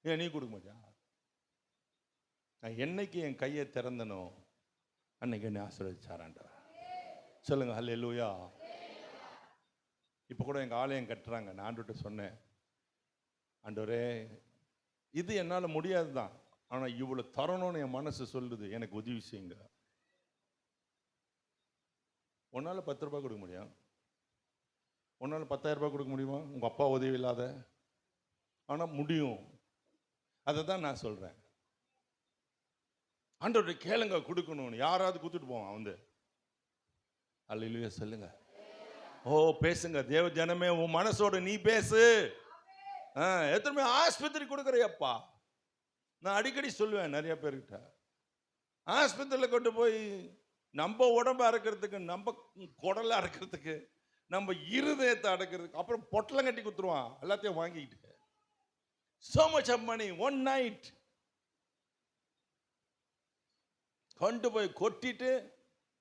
ஏன் நீ கொடுக்க மாட்டியா? நான் என்னைக்கு என் கையை திறந்தனோ அன்னைக்கு என்னை ஆசீர்வதிச்சார் ஆண்டவர். சொல்லுங்க ஹல்லேலூயா. இப்போ கூட எங்கள் ஆலயம் கட்டுறாங்க. நான் ஆண்டவர்கிட்ட சொன்னேன், ஆண்டவரே இது என்னால் முடியாது தான், ஆனால் இவ்வளோ தரணும்னு என் மனசு சொல்லுது, எனக்கு உதவி செய்யுங்க. உன்னால் 10 ரூபாய் கொடுக்க முடியும், உன்னால் 10,000 ரூபாய் கொடுக்க முடியுமா உங்கள் அப்பா உதவி இல்லாத? ஆனால் முடியும். அதை தான் நான் சொல்கிறேன். ஆண்டவர்கிட்ட கேளுங்க கொடுக்கணும்னு. யாராவது கொடுத்துட்டு போவான் வந்து. அல்லேலூயா சொல்லுங்க. ஓ பேசுங்க தேவ ஜனமே, உன் மனசோட நீ பேசு. எத்தனை ஆஸ்பத்திரி கொடுக்குறியப்பா. நான் அடிக்கடி சொல்லுவேன் நிறைய பேர்கிட்ட, ஆஸ்பத்திரியில் கொண்டு போய் நம்ம உடம்பு அடக்கிறதுக்கு, நம்ம குடலை அடக்கிறதுக்கு, நம்ம இருதயத்தை அடக்கிறதுக்கு, அப்புறம் பொட்டலம் கட்டி கொடுத்துருவான் எல்லாத்தையும் வாங்கிக்கிட்டு. so much of money one night கொண்டு போய் கொட்டிட்டு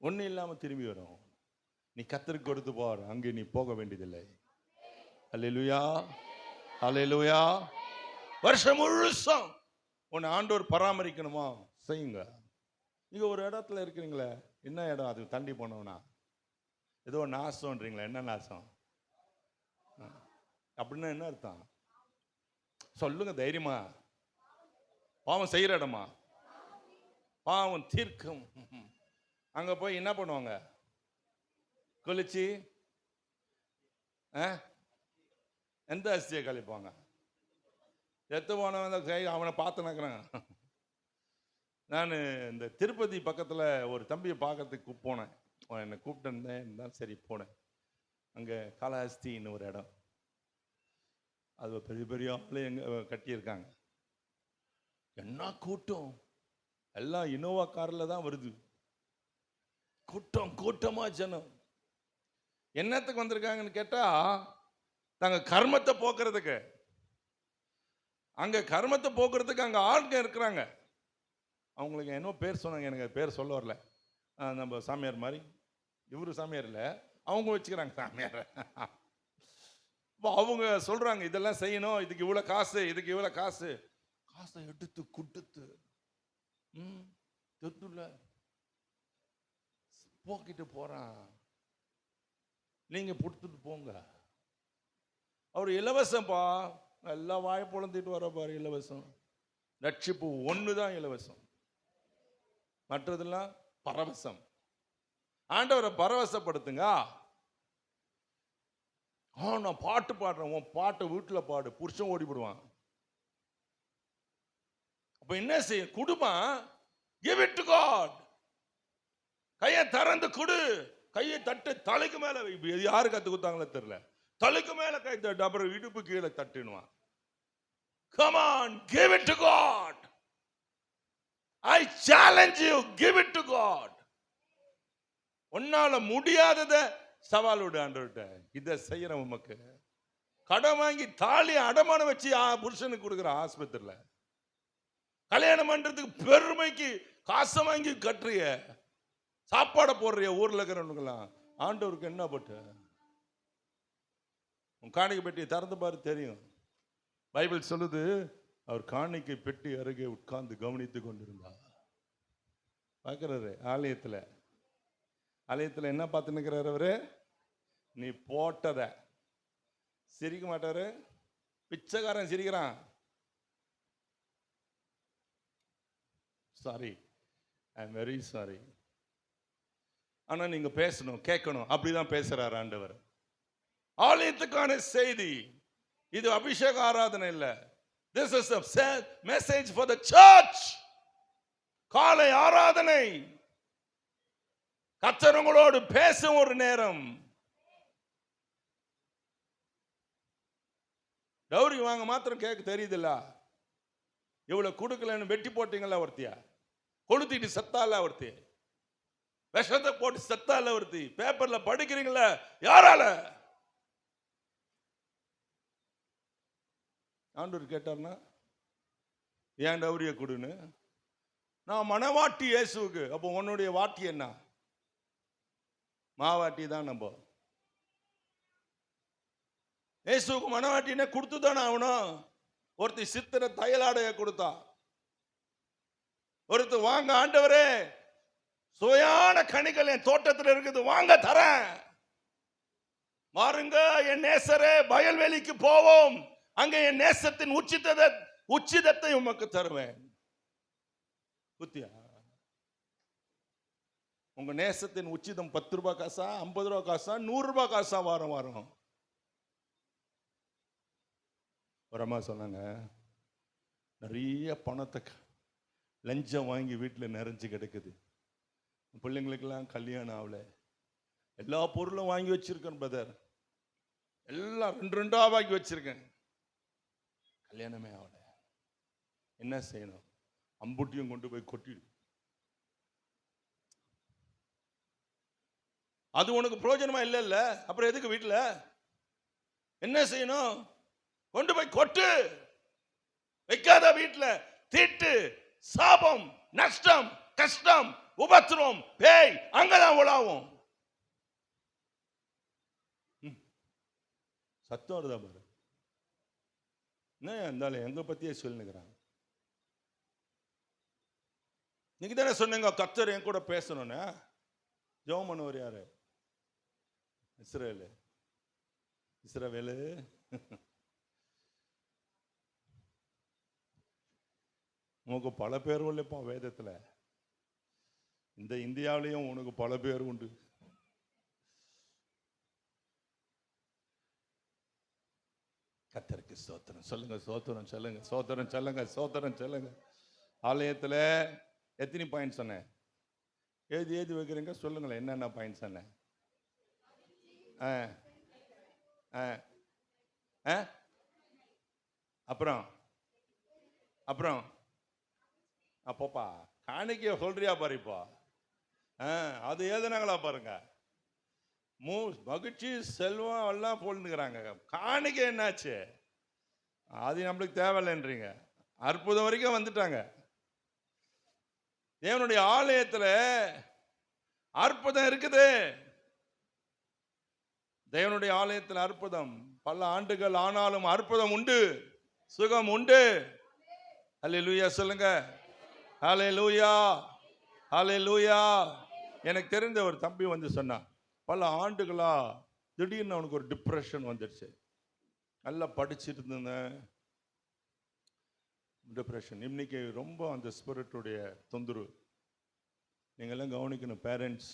ஒன்றும் இல்லாமல் திரும்பி வரும். நீ கர்த்தருக்கு கொடுத்து போற, அங்கே நீ போக வேண்டியதில்லை. அல்லேலூயா அல்லேலூயா. வருஷம் முழுசும் உன்னை ஆண்டவர் பராமரிக்கணுமா, செய்யுங்க. நீங்க ஒரு இடத்துல இருக்கிறீங்களே, என்ன இடம் அது? தண்டி போனோம்னா ஏதோ நாசம்ன்றீங்களா? என்ன நாசம் அப்படின்னா என்ன அர்த்தம் சொல்லுங்க தைரியமா. பாவம் செய்யற இடமா? பாவம் தீர்க்கும். அங்க போய் என்ன பண்ணுவாங்க? குளிச்சு எந்த அஸ்தியை கழிப்பாங்க? எத்து போனவன் கை அவனை பார்த்து நக்கிறாங்க. நான் இந்த திருப்பதி பக்கத்தில் ஒரு தம்பியை பார்க்கறதுக்கு போனேன். என்னை கூப்பிட்டு சரி போனேன். அங்கே காளஹஸ்தின்னு ஒரு இடம், அது பெரிய பெரிய ஆளு எங்க கட்டியிருக்காங்க. என்ன கூட்டம், எல்லாம் இனோவா காரில் தான் வருது. கூட்டம் கூட்டமா ஜனம். என்னத்துக்கு வந்திருக்காங்கன்னு கேட்டா, தாங்க கர்மத்தை போக்குறதுக்கு. அங்க கர்மத்தை போக்குறதுக்கு அங்க ஆளுங்க இருக்கிறாங்க. அவங்களுக்கு என்ன பேர் சொன்னாங்க, எனக்கு பேர் சொல்ல வரல. நம்ம சாமியார் மாதிரி, இவரு சாமியார் இல்லை, அவங்க வச்சுக்கிறாங்க சாமியார். அவங்க சொல்றாங்க இதெல்லாம் செய்யணும், இதுக்கு இவ்வளவு காசு, இதுக்கு இவ்வளவு காசு. காசை எடுத்து குடுத்து தெருல போக்கிட்டு போறான். நீங்க கொடுத்துட்டு போங்க. அவர் இலவசம்பா, எல்லா வாயை பொழந்துட்டு வர பாரு. இலவசம் ரட்சிப்பு ஒண்ணுதான் இலவசம், மற்றதெல்லாம் பரவசம். ஆண்டவரை பரவசப்படுத்துங்க. நான் பாட்டு பாடுறேன், உன் பாட்டை வீட்டில் பாடு, புருஷன் ஓடி போடுவான். அப்ப என்ன செய்ய? குடுமா, give it to God. கையை திறந்து கொடு, கையை தட்டு, தலைக்கு மேல யாரு கத்து கொடுத்தாங்களோ தெரியல, தலைக்கு மேல கை தட்டு, அப்புறம் இடுப்பு கீழே தட்டுனுவான். Come on, give it to God. I challenge you, give it to God. உன்னால முடியாதத சவால் விடு ஆண்டவர்கிட்ட. இதை செய்யற உமக்கு கடன் வாங்கி தாலி அடமானம் வச்சு புருஷனுக்கு கொடுக்குற ஆஸ்பத்திரியில, கல்யாணம் பண்றதுக்கு பெருமைக்கு காசை வாங்கி கட்டுறிய, சாப்பாடை போடுறிய ஊர்ல இருக்கிறவனுக்கெல்லாம். ஆண்டவருக்கு என்ன பட்டு? உன் காணிக்கை பெட்டியை திறந்து பாரு, தெரியும். பைபிள் சொல்லுது, அவர் காணிக்கை பெட்டி அருகே உட்கார்ந்து கவனித்து கொண்டிருந்தார். பார்க்கிறாரு ஆலயத்துல. ஆலயத்தில் என்ன பார்த்து நிற்கிறார் அவரு? நீ போட்டத. சிரிக்க மாட்டாரு, பிச்சைக்காரன் சிரிக்கிறான். Sorry, I am very sorry. ஆனா நீங்க பேசணும், கேட்கணும். அப்படிதான் பேசுறாரு ஆண்டவர். ஆலயத்துக்கான செய்தி இது. அபிஷேக ஆராதனை இல்ல. This is a message for the church. காலை ஆராதனை. கர்த்தர் பேசும் ஒரு நேரம். டௌரி வாங்க மாத்திரம் கேட்க தெரியுதுல்ல? இவ்வளவு கொடுக்கலன்னு வெட்டி போட்டீங்களா ஒருத்தியா? கொளுத்திட்டு சத்தால ஒருத்தி, விஷத்தை போட்டு சத்தால ஒருத்தி. பேப்பர்ல படிக்கிறீங்களா? யாரால? ஆண்டவர் கேட்டார்னா ஏன் டௌரிய கொடுன்னு? நான் மனவாட்டி இயேசுவுக்கு. அப்போ உன்னுடைய வாட்டி என்ன? மாவாட்டி தான். நம்ம இயேசுக்கு மனவாட்டினே கொடுத்து தானே ஆகணும். ஒருத்தி சித்திர தையலாடைய கொடுத்தா, ஒருத்த வாங்க ஆண்டவரே சுவையான கனிகள் என் தோட்டத்தில் இருக்குது, வாங்க தரேன். மாறுங்க என் நேசரே, வயல்வெளிக்கு போவோம், அங்க என் நேசத்தின் உச்சிதத்தை உமக்கு தருவேன். புத்தியா? உங்க நேசத்தின் உச்சிதம் 10 ரூபாய் காசா, 50 ரூபாய் காசா, 100 ரூபாய் காசா? வாரம் வாரம் ஒரு அம்மா சொன்னாங்க, நிறைய பணத்தை லஞ்சம் வாங்கி வீட்டில் நிறைஞ்சு கிடக்குது, பிள்ளைங்களுக்கெல்லாம் கல்யாணம் ஆகல, எல்லா பொருளும் வாங்கி வச்சிருக்கேன் பிரதர், எல்லாம் 2 வாங்கி வச்சிருக்கேன், கல்யாணமே ஆகல, என்ன செய்யணும்? அம்புட்டியும் கொண்டு போய் கொட்டிடு, அது உனக்கு பிரயோஜனமா இல்ல, அப்புறம் எதுக்கு வீட்டுல? என்ன செய்யணும்? கொண்டு போய் கொட்டு, வைக்காத வீட்டுல. தீட்டு, சாபம், நஷ்டம், கஷ்டம், உபத்திரம், பேய் அங்கதான் உலாவும். சத்தம் வருதா பாரு? என்ன இருந்தாலும் எங்க பத்தியே சொல்லுங்கிறாங்க. நீங்க தானே சொன்னீங்க கர்த்தர் என் கூட பேசணும்னு. ஜெபம் பண்ணுவார் யாரு? இஸ்ரவேலு. உனக்கு பல பேர் இல்லப்பா வேதத்துல, இந்த இந்தியாவிலையும் உனக்கு பல பேர் உண்டு. கர்த்தருக்கு ஸ்தோத்திரம் சொல்லுங்க, ஸ்தோத்திரம் சொல்லுங்க, ஸ்தோத்திரம் சொல்லுங்க, ஸ்தோத்திரம் சொல்லுங்க. ஆலயத்துல எத்தனை பாயிண்ட் சொன்னேன்? ஏதி வைக்கிறீங்க சொல்லுங்களேன், என்னென்ன பாயிண்ட் சொன்னேன்? அப்புறம் அப்புறம் அப்பப்பா காணிக்கைய சொல்றியா பாரு, இப்போ அது எழுதுனாங்களா பாருங்க. மகிழ்ச்சி, செல்வம் எல்லாம் போட்டுக்கிறாங்க, காணிக்கை என்னாச்சு? அது நம்மளுக்கு தேவையில்லைன்றீங்க. அற்புதம் வரைக்கும் வந்துட்டாங்க. தேவனுடைய ஆலயத்துல அற்புதம் இருக்குது. தேவனுடைய ஆலயத்தில் அற்புதம் பல ஆண்டுகள் ஆனாலும் அற்புதம் உண்டு, சுகம் உண்டு. ஹல்லேலூயா சொல்லுங்க, ஹல்லேலூயா, ஹல்லேலூயா. எனக்கு தெரிந்த ஒரு தம்பி வந்து சொன்னான், பல ஆண்டுகளா திடீர்னு அவனுக்கு ஒரு டிப்ரெஷன் வந்துடுச்சு. நல்லா படிச்சுட்டு இருந்தேன், டிப்ரெஷன். இன்னைக்கு ரொம்ப அந்த ஸ்பிரிட்டுடைய தொந்தரவு. நீங்கள்லாம் கவனிக்கணும் பேரண்ட்ஸ்.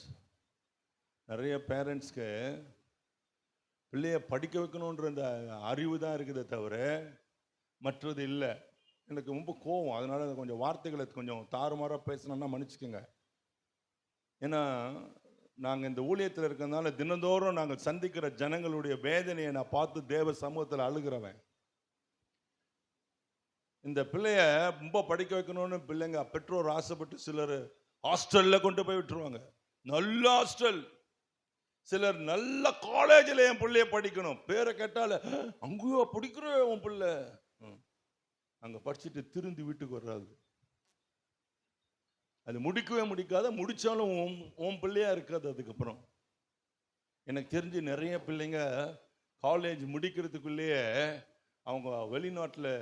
நிறைய பேரண்ட்ஸ்க்கு பிள்ளைய படிக்க வைக்கணுன்ற அந்த அறிவு தான் இருக்குதே தவிர மற்றது இல்லை. எனக்கு ரொம்ப கோவம், அதனால கொஞ்சம் வார்த்தைகளை கொஞ்சம் தாறுமாறாக பேசணும்னா மன்னிச்சுக்கோங்க. ஏன்னா நாங்கள் இந்த ஊழியத்தில் இருக்கிறதுனால தினந்தோறும் நாங்கள் சந்திக்கிற ஜனங்களுடைய வேதனையை நான் பார்த்து தேவ சமூகத்தில் அழுகிறவன். இந்த பிள்ளைய ரொம்ப படிக்க வைக்கணும்னு பிள்ளைங்க பெற்றோர் ஆசைப்பட்டு சிலர் ஹாஸ்டலில் கொண்டு போய் விட்டுருவாங்க, நல்ல ஹாஸ்டல். சிலர் நல்ல காலேஜில் என் பிள்ளைய படிக்கணும், பேரை கேட்டால அங்கேயோ படிக்கிற உன் பிள்ளை, அங்கே படிச்சுட்டு திருந்தி வீட்டுக்கு வர்றாது. அது முடிக்கவே முடிக்காத, முடித்தாலும் உன் பிள்ளையா இருக்காது. அதுக்கப்புறம் எனக்கு தெரிஞ்சு நிறைய பிள்ளைங்க காலேஜ் முடிக்கிறதுக்குள்ளேயே அவங்க வெளிநாட்டில்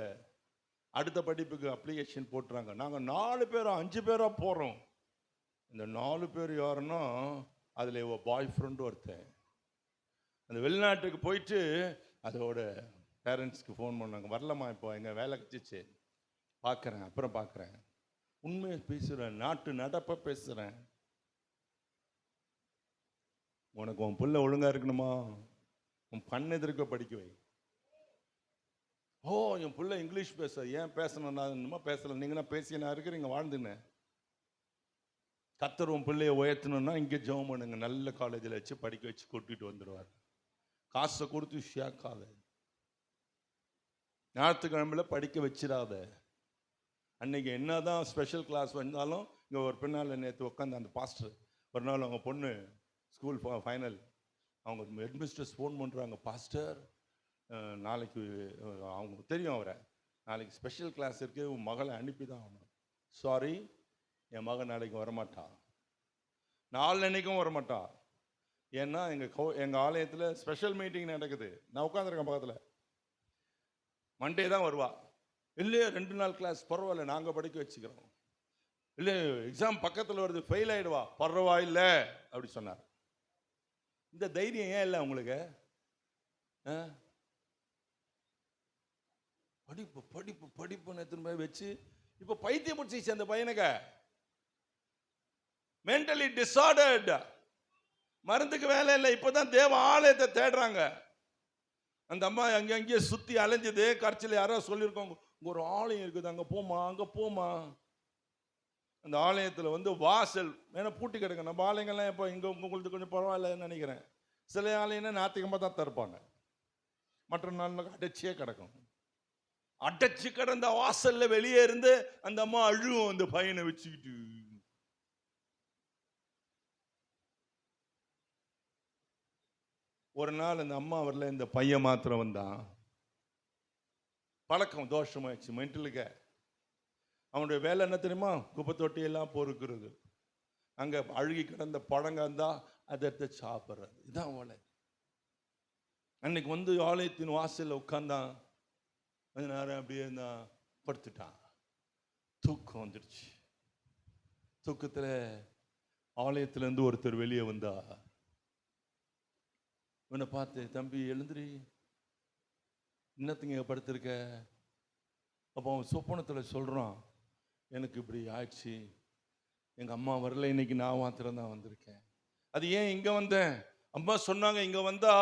அடுத்த படிப்புக்கு அப்ளிகேஷன் போட்டுறாங்க. நாங்கள் 4 பேரோ 5 பேரோ போகிறோம். இந்த 4 பேர் யாருன்னா அதில் பாய் ஃப்ரெண்டு ஒருத்தன். அந்த வெளிநாட்டுக்கு போயிட்டு அதோட பேரண்ட்ஸ்க்கு ஃபோன் பண்ணாங்க, வரலம்மா இப்போ எங்கள் வேலை கிடச்சிச்சு, பார்க்குறேன், அப்புறம் பார்க்குறேன். உண்மையை பேசுகிறேன், நாட்டு நடப்பை பேசுகிறேன். உனக்கு உன் பிள்ளை ஒழுங்காக இருக்கணுமா, உன் பண்ணெதிர்க்க படிக்க வை. ஓ என் பிள்ளை இங்கிலீஷ் பேச, ஏன் பேசணும்? நான் இன்னுமா பேசலை, நீங்கன்னா பேசி நான் இருக்கிறீங்க வாழ்ந்துன்னு. கர்த்தர் உன் பிள்ளையை உயர்த்தணும்னா இங்கே ஜெபம் பண்ணுங்க, நல்ல காலேஜில் வச்சு படிக்க வச்சு கூட்டிகிட்டு வந்துடுவார். காசை கொடுத்து ஷேக்காத, ஞாயிற்றுக்கிழமையில் படிக்க வச்சிடாத. அன்னைக்கு என்னதான் ஸ்பெஷல் கிளாஸ் வந்தாலும் இங்கே ஒரு பின்னால் நேற்று உட்காந்து அந்த பாஸ்டர் ஒரு நாள் அவங்க பொண்ணு ஸ்கூல் ஃபைனல், அவங்க ஹெட்மிஸ்டர்ஸ் ஃபோன் பண்ணுறாங்க, பாஸ்டர் நாளைக்கு அவங்க தெரியும் அவரை, நாளைக்கு ஸ்பெஷல் கிளாஸ் இருக்குது, உன் மகளை அனுப்பி தான் ஆகணும். சாரி, என் மகன் நாளைக்கு வரமாட்டான், நாளன்னைக்கும் வரமாட்டான். ஏன்னா எங்கள் ஆலயத்தில் ஸ்பெஷல் மீட்டிங் நடக்குது, நான் உட்காந்துருக்கேன் பக்கத்தில். மண்டே தான் வருவா. இல்லையே 2 நாள் கிளாஸ், பரவாயில்ல நாங்கள் படிக்க வச்சுக்கிறோம். இல்லை எக்ஸாம் பக்கத்தில் வருது, ஃபெயில் ஆகிடுவா, பரவாயில்லை அப்படி சொன்னார். இந்த தைரியம் ஏன் இல்லை உங்களுக்கு? படிப்பு படிப்பு படிப்புன்னு எத்தனை போய் வச்சு இப்ப பைத்தியம் முடிச்சிச்சு அந்த பையனுக்கு. மென்டலி டிசார்டர்ட். மருந்துக்கு வேலை இல்லை. இப்பதான் தேவ ஆலயத்தை தேடுறாங்க. அந்த அம்மா அங்கேயே சுத்தி அலைஞ்சது. கரைச்சில் யாரோ சொல்லியிருக்கோங்க, ஒரு ஆலயம் இருக்குது, அங்க போமா அங்க போமா. அந்த ஆலயத்தில் வந்து வாசல் வேணா பூட்டி கிடக்கு. நம்ம ஆலயங்கள்லாம் இப்போ இங்கே உங்களுக்கு கொஞ்சம் பரவாயில்லன்னு நினைக்கிறேன். சில ஆலயம்னா ஞாயிற்றுக்கிழமை தான் திறப்பாங்க, மற்ற நாள் அடைச்சியே கிடக்கும். அடைச்சி கிடந்த வாசல்ல வெளியே இருந்து அந்த அம்மா அழுவும் அந்த பையனை வச்சுக்கிட்டு. ஒரு நாள் அந்த அம்மா வரல, இந்த பையன் மாத்திரம் வந்தான். பழக்கம் தோஷமாயிடுச்சு மென்டலுக்கு. அவனுடைய வேலை என்ன தெரியுமா? குப்பை தொட்டியெல்லாம் பொறுக்கிறது. அங்க அழுகி கிடந்த பழங்க இருந்தா அதை எடுத்து சாப்பிட்றது. இதான் அவளை. அன்னைக்கு வந்து ஆலயத்தின் வாசல்ல உட்கார்ந்தான். கொஞ்ச நேரம் அப்படியே இருந்தான், படுத்துட்டான். தூக்கம் வந்துடுச்சு. தூக்கத்துல ஆலயத்துல இருந்து ஒருத்தர் வெளியே வந்தா. இவனை பார்த்து, தம்பி எழுந்திரி, இன்னத்துங்க படுத்திருக்க? அப்போ அவன் சொப்பனத்துல சொல்றான், எனக்கு இப்படி ஆயிடுச்சு, எங்க அம்மா வரல, இன்னைக்கு நான் மாத்திரம் தான் வந்திருக்கேன். அது ஏன் இங்க வந்தேன்? அம்மா சொன்னாங்க இங்க வந்தா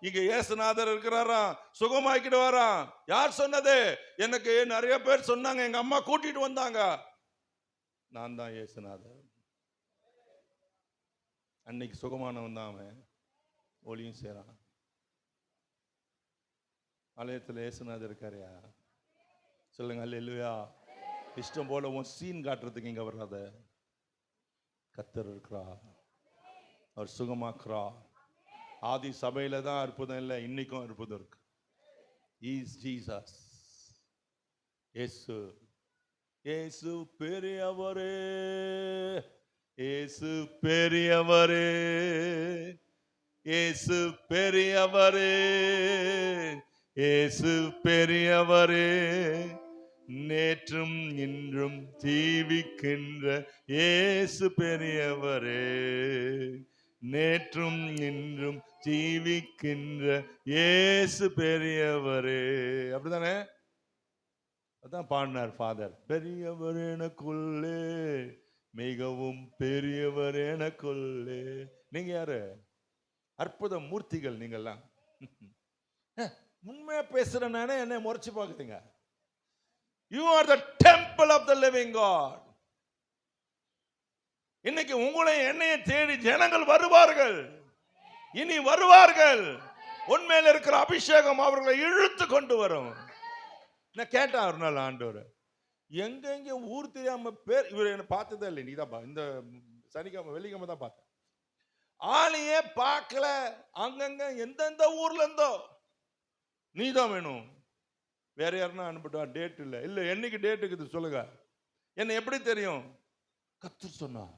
இங்க இயேசுநாதர் இருக்கிறாராம், சுகமாக்கிடுவாராம். யார் சொன்னது? எனக்கு நிறைய பேர் சொன்னாங்க, எங்க அம்மா கூட்டிட்டு வந்தாங்க. நான் தான் இயேசுநாதர். அன்னைக்கு சுகமானவன் தான் அவன். ஒளியும் செய்றான். ஆலயத்தில் இயேசுநாதர் இருக்காரியா? சொல்லுங்க அல்லேலூயா. இஷ்டம் போல உன் சீன் காட்டுறதுக்கு இங்க வராத. கர்த்தர் இருக்கிறார், அவர் சுகமாக்குறார். ஆதி சபையில தான் அற்புதம் இல்லை, இன்னைக்கும் அற்புதம் இருக்கு. Is Jesus. இயேசு இயேசு பெரியவரே, இயேசு பெரியவரே, இயேசு பெரியவரே, இயேசு பெரியவரே, நேற்றும் இன்றும் ஜீவிக்கின்ற இயேசு பெரியவரே, நேற்றும் இன்றும் ஜீவிக்கின்ற இயேசு பெரியவரே. அப்படிதானே? அதான் பாடினார் ஃபாதர். பெரியவர் எனக்குள்ளே, மிகவும் பெரியவர் எனக்குள்ளே. நீங்க யாரு? அற்புத மூர்த்திகள் நீங்கள்லாம். உண்மையா பேசுறேன் நானே, என்னை முறைச்சு பார்க்குறீங்க. You are the temple of the living God. இன்னைக்கு உங்களை என்னைய தேடி ஜனங்கள் வருவார்கள், இனி வருவார்கள். உண்மையில் இருக்கிற அபிஷேகம் அவர்களை இழுத்து கொண்டு வரும். நான் கேட்டேன் ஒரு நாள் ஆண்டவர், எங்க ஊர் தெரியாம பேர், இவர் என்ன பார்த்ததே இல்லை, நீ தான் இந்த சனிக்கிழமை வெள்ளிக்கிழமை தான் பார்த்தேன். ஆளையே பார்க்கல, அங்கங்க எந்தெந்த ஊர்ல இருந்தோ. நீ தான் வேணும், வேற யாருன்னா அனுப்பிட்டா. டேட் இல்லை, இல்லை என்னைக்கு டேட் இருக்குது சொல்லுங்க. என்ன எப்படி தெரியும்? கர்த்தர் சொன்னார்.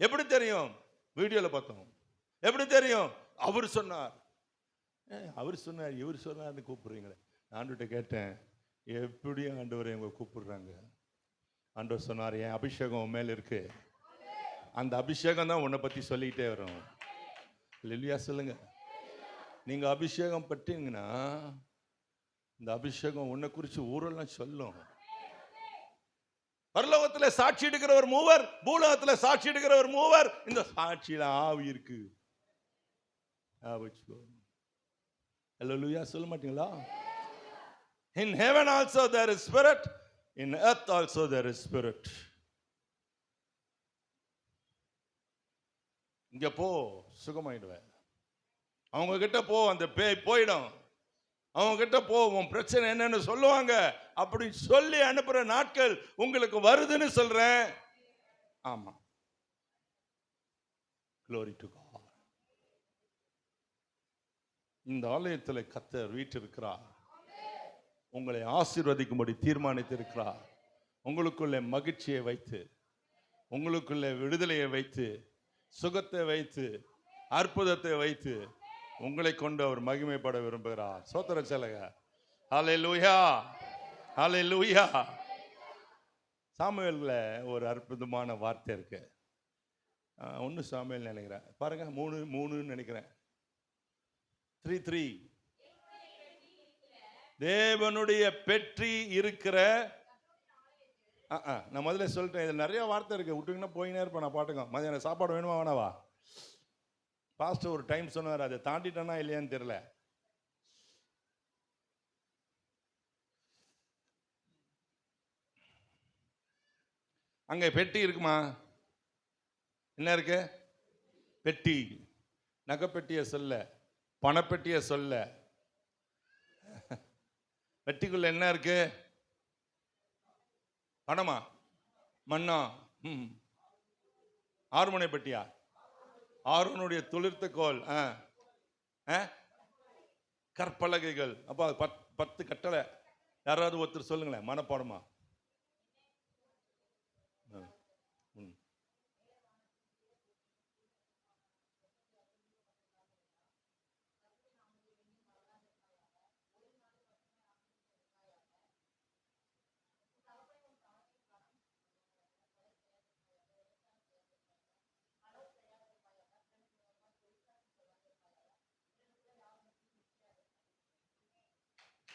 எப்படி தெரியும்? வீடியோல பார்த்தோம். எப்படி தெரியும்? அவர் சொன்னார். அவர் சொன்னார், இவர் சொன்னார்னு கூப்பிடுறீங்களே. ஆண்டவர்கிட்ட கேட்டேன், எப்படி ஆண்டவரை இவங்க கூப்பிடுறாங்க? ஆண்டவர் சொன்னார், என் அபிஷேகம் மேல இருக்கு, அந்த அபிஷேகம் தான் உன்னை பத்தி சொல்லிக்கிட்டே வரும். இல்லையா? சொல்லுங்க. நீங்க அபிஷேகம் பட்டீங்கன்னா இந்த அபிஷேகம் உன்னை குறிச்சு ஊரெல்லாம் சொல்லும். பரலோகத்தில் சாட்சி எடுக்கிறவர் மூவர், பூலோகத்தில் சாட்சி எடுக்கிறவர் மூவர். இந்த சாட்சியில ஆவி இருக்கு. அல்லேலூயா சொல்ல மாட்டீங்களா? In heaven also there is spirit, in earth also there is spirit. இங்க போ, சுகமாயிடுவேன். அவங்க கிட்ட போ, அந்த பேய் போயிடும். அவங்க கிட்ட போ, உன் பிரச்சனை என்னன்னு சொல்லுவாங்க. அப்படி சொல்லி அனுப்புற நாட்கள் உங்களுக்கு வருதுன்னு சொல்றேன். ஆமா. Glory to God. இந்த ஆலயத்தில் கர்த்தர் வீற்றிருக்கிறார். உங்களை ஆசீர்வதிக்கும்படி தீர்மானித்திருக்கிறார். உங்களுக்குள்ளே மகிழ்ச்சியை வைத்து, உங்களுக்குள்ளே விடுதலையை வைத்து, சுகத்தை வைத்து, அற்புதத்தை வைத்து உங்களை கொண்டு அவர் மகிமைப்பட விரும்புகிறார். சோத்திர சொல்லுங்க. ஹல்லேலூயா, ஹல்லேலூயா. சாமுவேல்ல ஒரு அற்புதமான வார்த்தை இருக்கு. 1 சாமுவேல் நினைக்கிறேன், பாருங்க 3:3 நினைக்கிறேன். 3:3 தேவனுடைய பெற்றி இருக்கிற. நான் முதல்ல சொல்லிட்டேன், இது நிறைய வார்த்தை இருக்கு, விட்டுங்கன்னா போயினே இருப்பேன் நான் பாட்டுங்க. மதியம் சாப்பாடு வேணுமா வேணாவா? பாஸ்டர் ஒரு டைம் சொன்னார், அதை தாண்டிட்டேன்னா இல்லையான்னு தெரியல. அங்க பெட்டி இருக்குமா? என்ன இருக்கு? பெட்டி. நகைப்பெட்டிய சொல்ல, பணப்பெட்டிய சொல்ல. பெட்டிக்குள்ள என்ன இருக்கு? பணமா? மண்ணா? ஆறுமனை பெட்டியா? ஆரோனுடைய தொழிற்கோள், கற்பலகைகள். அப்ப 10 கட்டளை. யாராவது ஒருத்தர் சொல்லுங்களேன் மனப்பாடமா.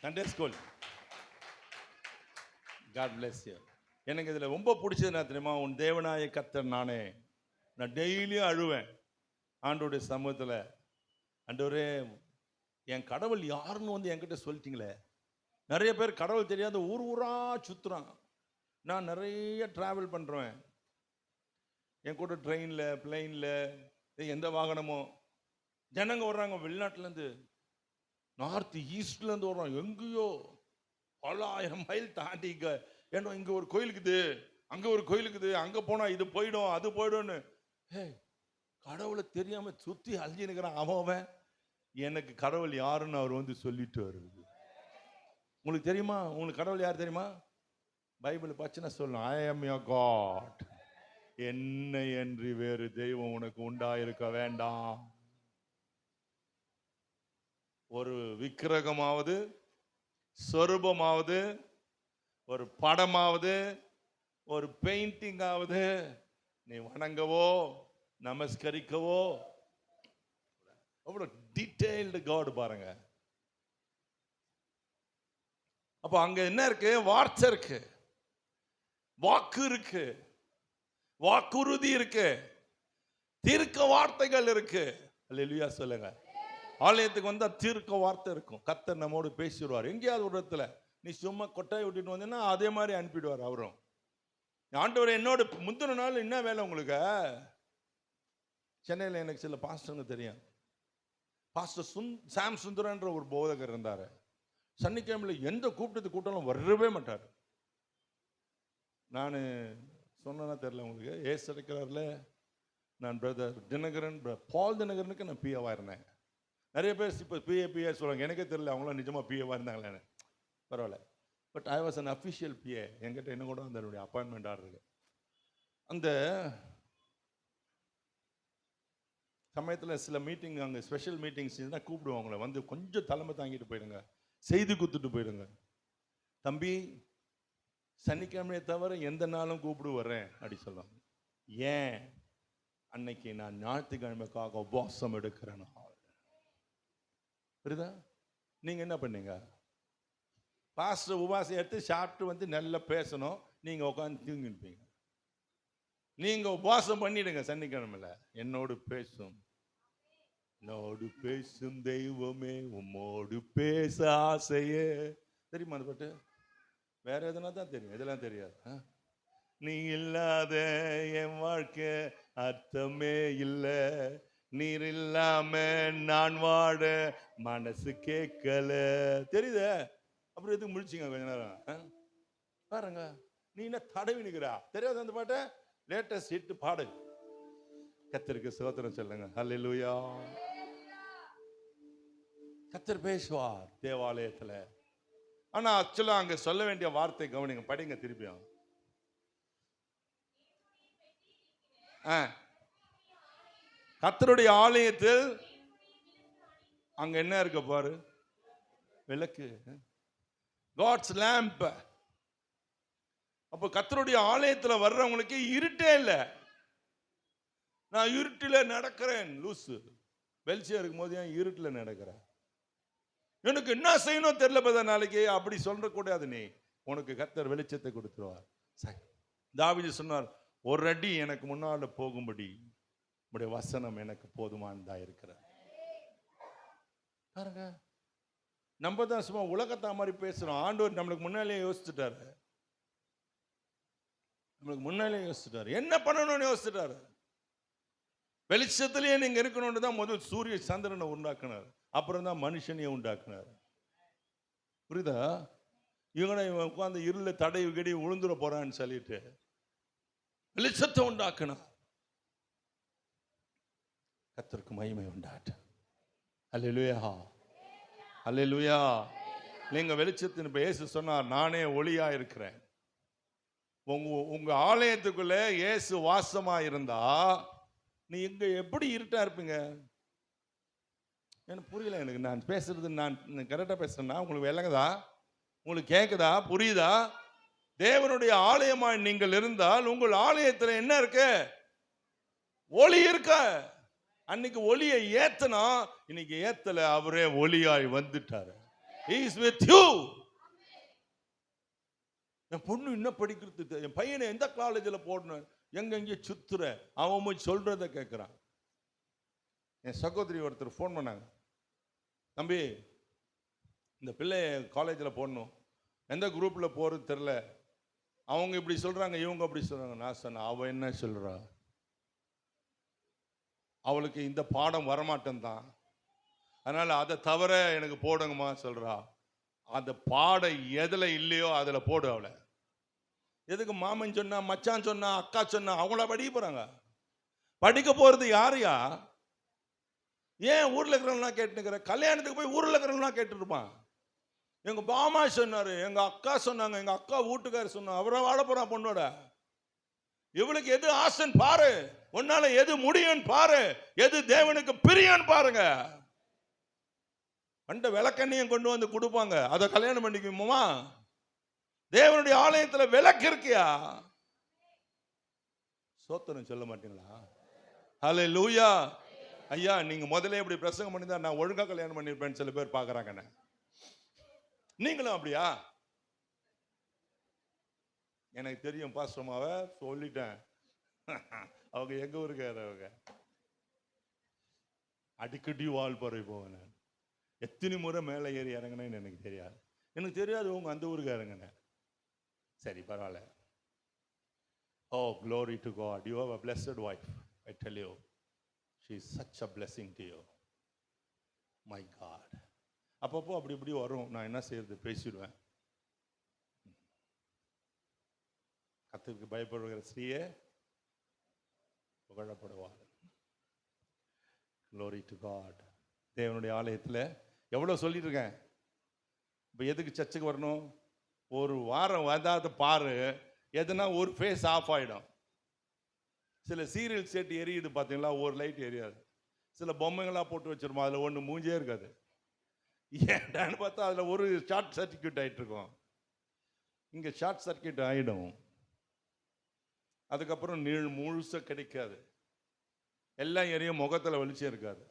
Sunday school. God bless you. எனக்கு இதில் ரொம்ப பிடிச்சது என்ன தெரியுமா? உன் தேவனாய கர்த்தர் நானே. நான் டெய்லியும் அழுவேன் ஆண்டோடைய சமூகத்தில். ஆண்டவரே, என் கடவுள் யாருன்னு வந்து என்கிட்ட சொல்லிட்டீங்களே. நிறைய பேர் கடவுள் தெரியாத ஊர் ஊராக சுற்றுறான். நான் நிறைய ட்ராவல் பண்ணுறேன், என் கூட ட்ரெயினில், பிளெயினில், எந்த வாகனமோ. ஜனங்க வர்றாங்க வெளிநாட்டிலேருந்து, நார்த் ஈஸ்ட்லேருந்து வர்றோம், எங்கேயோ பல 1000 மைல் தாண்டி. ஏன்னா இங்கே ஒரு கோயிலுக்குது, அங்கே ஒரு கோயிலுக்குது, அங்கே போனால் இது போயிடும் அது போயிடும்னு. கடவுளை தெரியாமல் சுற்றி அழிஞ்சுனுக்கிறான் அவன். எனக்கு கடவுள் யாருன்னு அவர் வந்து சொல்லிட்டு வருது. உங்களுக்கு தெரியுமா? உங்களுக்கு கடவுள் யார் தெரியுமா? பைபிள் பச்சனை சொல்லணும், ஐ ஆம் யுவர் காட். என்னை என்று வேறு தெய்வம் உனக்கு உண்டாயிருக்க வேண்டாம். ஒரு விக்கிரகமாவது, சொரூபமாவது, ஒரு படமாவது, ஒரு பெயிண்டிங்காவது நீ வணங்கவோ நமஸ்கரிக்கவோ. அவ்வளோ டீடைல்டு காட் பாருங்க. அப்போ அங்க என்ன இருக்கு? வார்த்தை இருக்கு, வாக்கு இருக்கு, வாக்குறுதி இருக்கு, தீர்க்க வார்த்தைகள் இருக்கு. அல்லேலூயா சொல்லுங்க. ஆலயத்துக்கு வந்தா தீர்க்க வார்த்தை இருக்கும். கர்த்தர் நம்மோடு பேசிடுவார். எங்கேயாவது ஒரு இடத்துல நீ சும்மா கொட்டாய் விட்டுட்டு வந்தீங்கன்னா அதே மாதிரி அனுப்பிடுவார் அவரும். ஆண்டவர் என்னோட முந்தின நாள் என்ன வேலை உங்களுக்கு? சென்னையில் எனக்கு சில பாஸ்டருங்க தெரியும். பாஸ்டர் சாம் சுந்தரன்ற ஒரு போதகர் இருந்தார். சனிக்கிழமையில் எந்த கூட்டலும் வரவே மாட்டார். நான் சொன்னா தெரியல உங்களுக்கு, ஏசு இருக்கிறார்ல, நான் பிரதர் தினகரன், பால் தினகரனுக்கு நான் பிஏவா இருந்தேன். நிறைய பேர் இப்போ பிஏ சொல்லுவாங்க, எனக்கே தெரியல அவங்களாம் நிஜமாக பிஏவா இருந்தாங்களே. பரவாயில்ல, but I was unofficial PA. என்கிட்ட என்ன கூட அந்த அப்பாயின்மெண்ட் ஆர்டர். அந்த சமயத்தில் சில மீட்டிங், அங்கே ஸ்பெஷல் மீட்டிங்ஸ் தான் கூப்பிடுவாங்களே, வந்து கொஞ்சம் தலைமை தாங்கிட்டு போயிடுங்க, செய்தி கொடுத்துட்டு போயிடுங்க. தம்பி, சனிக்கிழமையை தவிர எந்த நாளும் கூப்பிடு வர்றேன் அப்படி சொல்லுவாங்க. ஏன்? அன்னைக்கு நான் ஞாயிற்றுக்கிழமைக்காக உபவாசம் எடுக்கிறேன். புரியுதா? நீங்க என்ன பண்ணீங்க? பாஸ்டர் உபவாசம் எடுத்து சாப்பிட்டு வந்து நல்லா பேசணும், நீங்க உட்காந்து தூங்கிருப்பீங்க. நீங்க உபவாசம் பண்ணிடுங்க சனிக்கிழமையில. என்னோடு பேசும், என்னோடு பேசும் தெய்வமே, உம்மோடு பேச ஆசையே. தெரியுமா அந்த பாட்டு? வேற எதுனா தான் தெரியும், இதெல்லாம் தெரியாது. நீ இல்லாத என் வாழ்க்கை அர்த்தமே இல்லை, நீர் இல்லாம நான் வாட மனசு கேட்கல. தெரியுது? அப்புறம் எதுக்கு முடிச்சிங்க கொஞ்ச நேரம்? பாருங்க, நீ என்ன தடவி நிற்கிறா? தெரியாது அந்த பாட்டை? லேட்டஸ்ட் ஹிட் பாடு. கர்த்தருக்கு ஸ்தோத்திரம் சொல்லுங்க. ஹல்லேலூயா. கர்த்தர் பேசுவார் தேவாலயத்துல. ஆனா ஆக்சுவலா அங்க சொல்ல வேண்டிய வார்த்தை கவனிங்க, படிங்க திருப்பியும். கர்த்தருடைய ஆலயத்தில் அங்க என்ன இருக்க பாரு? விளக்கு, காட்ஸ் லேம்ப். அப்ப கர்த்தருடைய ஆலயத்துல வர்றவங்களுக்கு இருட்டே இல்லை. நான் இருட்டில் நடக்கிறேன். லூசு பெல்சியா இருக்கும் போது ஏன் இருட்டில் நடக்கிறேன்? எனக்கு என்ன செய்யணும் தெரியல பதா நாளைக்கு அப்படி சொல்ற கூடாது. நீ உனக்கு கர்த்தர் வெளிச்சத்தை கொடுத்துருவார். சரி, தாவீது சொன்னார், ஒரு அடி எனக்கு முன்னால போகும்படி உடைய வசனம் எனக்கு போதுமானதா இருக்கிற. பாருங்க, நம்ம தான் சும்மா உலகத்தா மாதிரி பேசுறோம். ஆண்டவர் நம்மளுக்கு முன்னாலே யோசிச்சுட்டாரு. நம்மளுக்கு முன்னாலே யோசிச்சுட்டாரு. என்ன பண்ணணும்னு யோசிச்சுட்டாரு. வெளிச்சத்திலேயே நீங்க இருக்கணும்னு தான் முதல் சூரிய சந்திரனை உண்டாக்குனார். அப்புறம் தான் மனுஷனையே உண்டாக்குனார். புரியுதா? இவனை உட்காந்து இருள தடை கடி விழுந்துட போறான்னு சொல்லிட்டு வெளிச்சத்தை உண்டாக்குனார். கர்த்தருக்கு மகிமை உண்டாட்டு. அல்லேலூயா, அல்லேலூயா. நீங்க வெளிச்சத்தின் இயேசு சொன்னார், நானே ஒளியா இருக்கிறேன். உங்க ஆலயத்துக்குள்ள இயேசு வாசமா இருந்தா நீ இங்க எப்படி இருட்டா இருப்பீங்க? எனக்கு புரியல. எனக்கு நான் பேசுறது நான் கரெக்டா பேசுறேன்னா உங்களுக்கு விளங்குதா? உங்களுக்கு கேட்குதா? புரியுதா? தேவனுடைய ஆலயமாய் நீங்கள் இருந்தால் உங்கள் ஆலயத்தில் என்ன இருக்கு? ஒளி இருக்க. அன்னைக்கு ஒளியை ஏத்தனா, இன்னைக்கு ஏத்தல. அவரே ஒளியாய் வந்துட்டாரு. He is with you. என் பொண்ணு இன்னும் படிக்கிறது, என் பையனை எந்த காலேஜில் போடணும், எங்க சுத்துற, அவன் போய் சொல்றத கேட்கிறான். என் சகோதரி ஒருத்தர் ஃபோன் பண்ணாங்க, தம்பி இந்த பிள்ளைய காலேஜில் போடணும், எந்த குரூப்பில் போகிறது தெரில, அவங்க இப்படி சொல்கிறாங்க, இவங்க அப்படி சொல்கிறாங்க. நான் சொன்னேன், அவள் என்ன சொல்கிறா? அவளுக்கு இந்த பாடம் வரமாட்டேன் தான், அதனால் அதை தவிர எனக்கு போடுங்கம்மா சொல்கிறா. அந்த பாடம் எதில் இல்லையோ அதில் போடு அவளை. எதுக்கு மாமன் சொன்னா, மச்சான் சொன்னா, அக்கா சொன்னா அவங்கள படிக்க போகிறாங்க? படிக்க போகிறது யாரையா? ஏன் ஊரில் இருக்கிறவங்களாம் கேட்டுக்கிற? கல்யாணத்துக்கு போய் ஊரில் இருக்கிறவங்களாம் கேட்டுருப்பான். எங்கள் மாமா சொன்னார், எங்கள் அக்கா சொன்னாங்க, எங்கள் அக்கா வீட்டுக்காரர் சொன்னாங்க, அவரை வாழ போகிறான் பொண்ணோட. இவளுக்கு எது ஆசைன்னு பாரு, உன்னால எது முடியும்னு பாரு, எது தேவனுக்கு பிரியன்னு பாருங்க. பண்ட விளக்கண்ணையும் கொண்டு வந்து கொடுப்பாங்க, அதை கல்யாணம் பண்ணிக்குமா? தேவனுடைய ஆலயத்தில் விளக்கு இருக்கியா? சோத்திரம் சொல்ல மாட்டீங்களா? ஹல்லேலூயா. ஐயா, நீங்க முதல்ல இப்படி பிரசங்கம் பண்ணிதான் நான் ஒழுங்கா கல்யாணம் பண்ணிருப்பேன்னு சில பேர் பாக்குறாங்க. நீங்களும் அப்படியா? எனக்கு தெரியும் பாஸ்டமாவ சொல்லிட்டேன். அவங்க எங்க ஊருக்கார, அவங்க அடிக்கடி வால்பாறை போவேன். எத்தனை முறை மேலே ஏறி இறங்கினேன்னு எனக்கு தெரியாது. எனக்கு தெரியாது உங்க அந்த ஊருக்காரங்கன்னு. சரி, பரவாயில்ல. ஓ, glory to God. You have a blessed wife. I tell you, she is such a blessing to you. My God. அப்பப்போ அப்படி இப்படி வரும், நான் என்ன செய்யறது, பேசிடுவேன். கர்த்தருக்கு பயப்படுகிற ஸ்ரீயே புகழப்படுவார். Glory to God. தேவனுடைய ஆலயத்தில் எவ்வளோ சொல்லிட்டு இருக்கேன். இப்போ எதுக்கு சர்ச்சுக்கு வரணும்? ஒரு வாரம் வந்தாத பாரு, எதுனா ஒரு ஃபேஸ் ஆஃப் ஆகிடும். சில சீரியல் செட் எரியுது பார்த்தீங்களா, ஒரு லைட் எரியாது. சில பொம்மைகளாக போட்டு வச்சிருப்போம், அதில் ஒன்று மூஞ்சே இருக்காது. ஏன்டான்னு பார்த்தா அதில் ஒரு ஷார்ட் சர்க்கியூட் ஆகிட்டு இருக்கும். இங்கே ஷார்ட் சர்க்கியூட் ஆகிடும், அதுக்கப்புறம் நீள் முழுசாக கிடைக்காது, எல்லாம் எரியும், முகத்தில் வெளிச்சம் இருக்காது.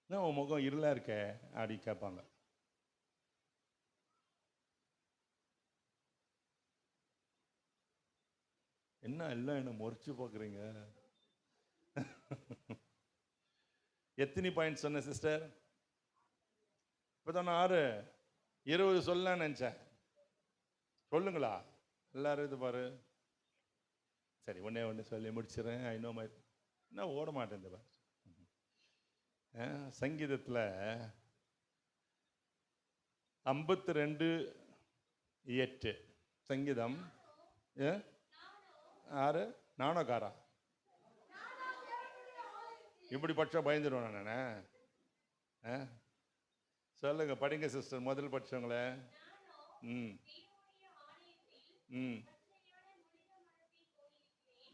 என்ன உன் முகம் இருளா இருக்க அப்படி கேட்பாங்க. என்ன எல்லாம் என்ன முறைச்சு பார்க்குறீங்க? எத்தனை பாயிண்ட் சொன்ன சிஸ்டர்? இப்போதான் 6 20 சொல்லலான்னு நினச்சேன். சொல்லுங்களா எல்லாரும்? இது பாரு, சரி ஒன்று சொல்லி முடிச்சிடறேன். ஐநோ மாதிரி என்ன ஓட மாட்டேன். இந்த பாரு, சங்கீதத்தில் 52:8 சங்கீதம் 6 நானோக்காரா இப்படி பட்சம் பயந்துடுவேன் நான். சொல்லுங்க, படிங்க சிஸ்டர், முதல் படிச்சவங்களே.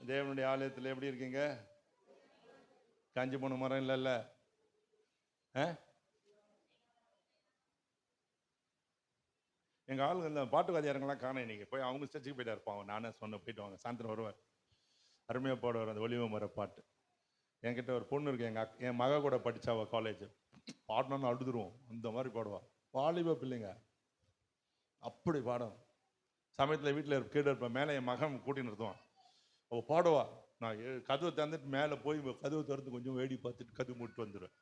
தேவனுடைய ஆலயத்தில் எப்படி இருக்கீங்க? காஞ்சி போன மரம் இல்லைல்ல? எங்க ஆளுங்க இந்த பாட்டுவாதியாரங்களாம் காண இன்னைக்கு போய் அவங்க சர்ச்சுக்கு போயிட்டா இருப்பாங்க. நானே சொன்ன போயிட்டு வாங்க, சாயந்தரம் வருவார், அருமையாக பாடுவார் அந்த ஒளிவ மர பாட்டு. என்கிட்ட ஒரு பொண்ணு இருக்கு, என் மக கூட படித்தா அவள் காலேஜ். பாடணும்னு அழுதுருவோம். அந்த மாதிரி பாடுவான். வாலிப பிள்ளைங்க அப்படி பாடும். சமயத்தில் வீட்டில் கீழே இருப்பேன், மேலே என் மகன் கூட்டி நிறுத்துவான். அவள் பாடுவா. நான் கதவை திறந்துட்டு மேலே போய் கதவை திறந்து கொஞ்சம் வேடி பார்த்துட்டு கதவு மூட்டு வந்துடுவேன்.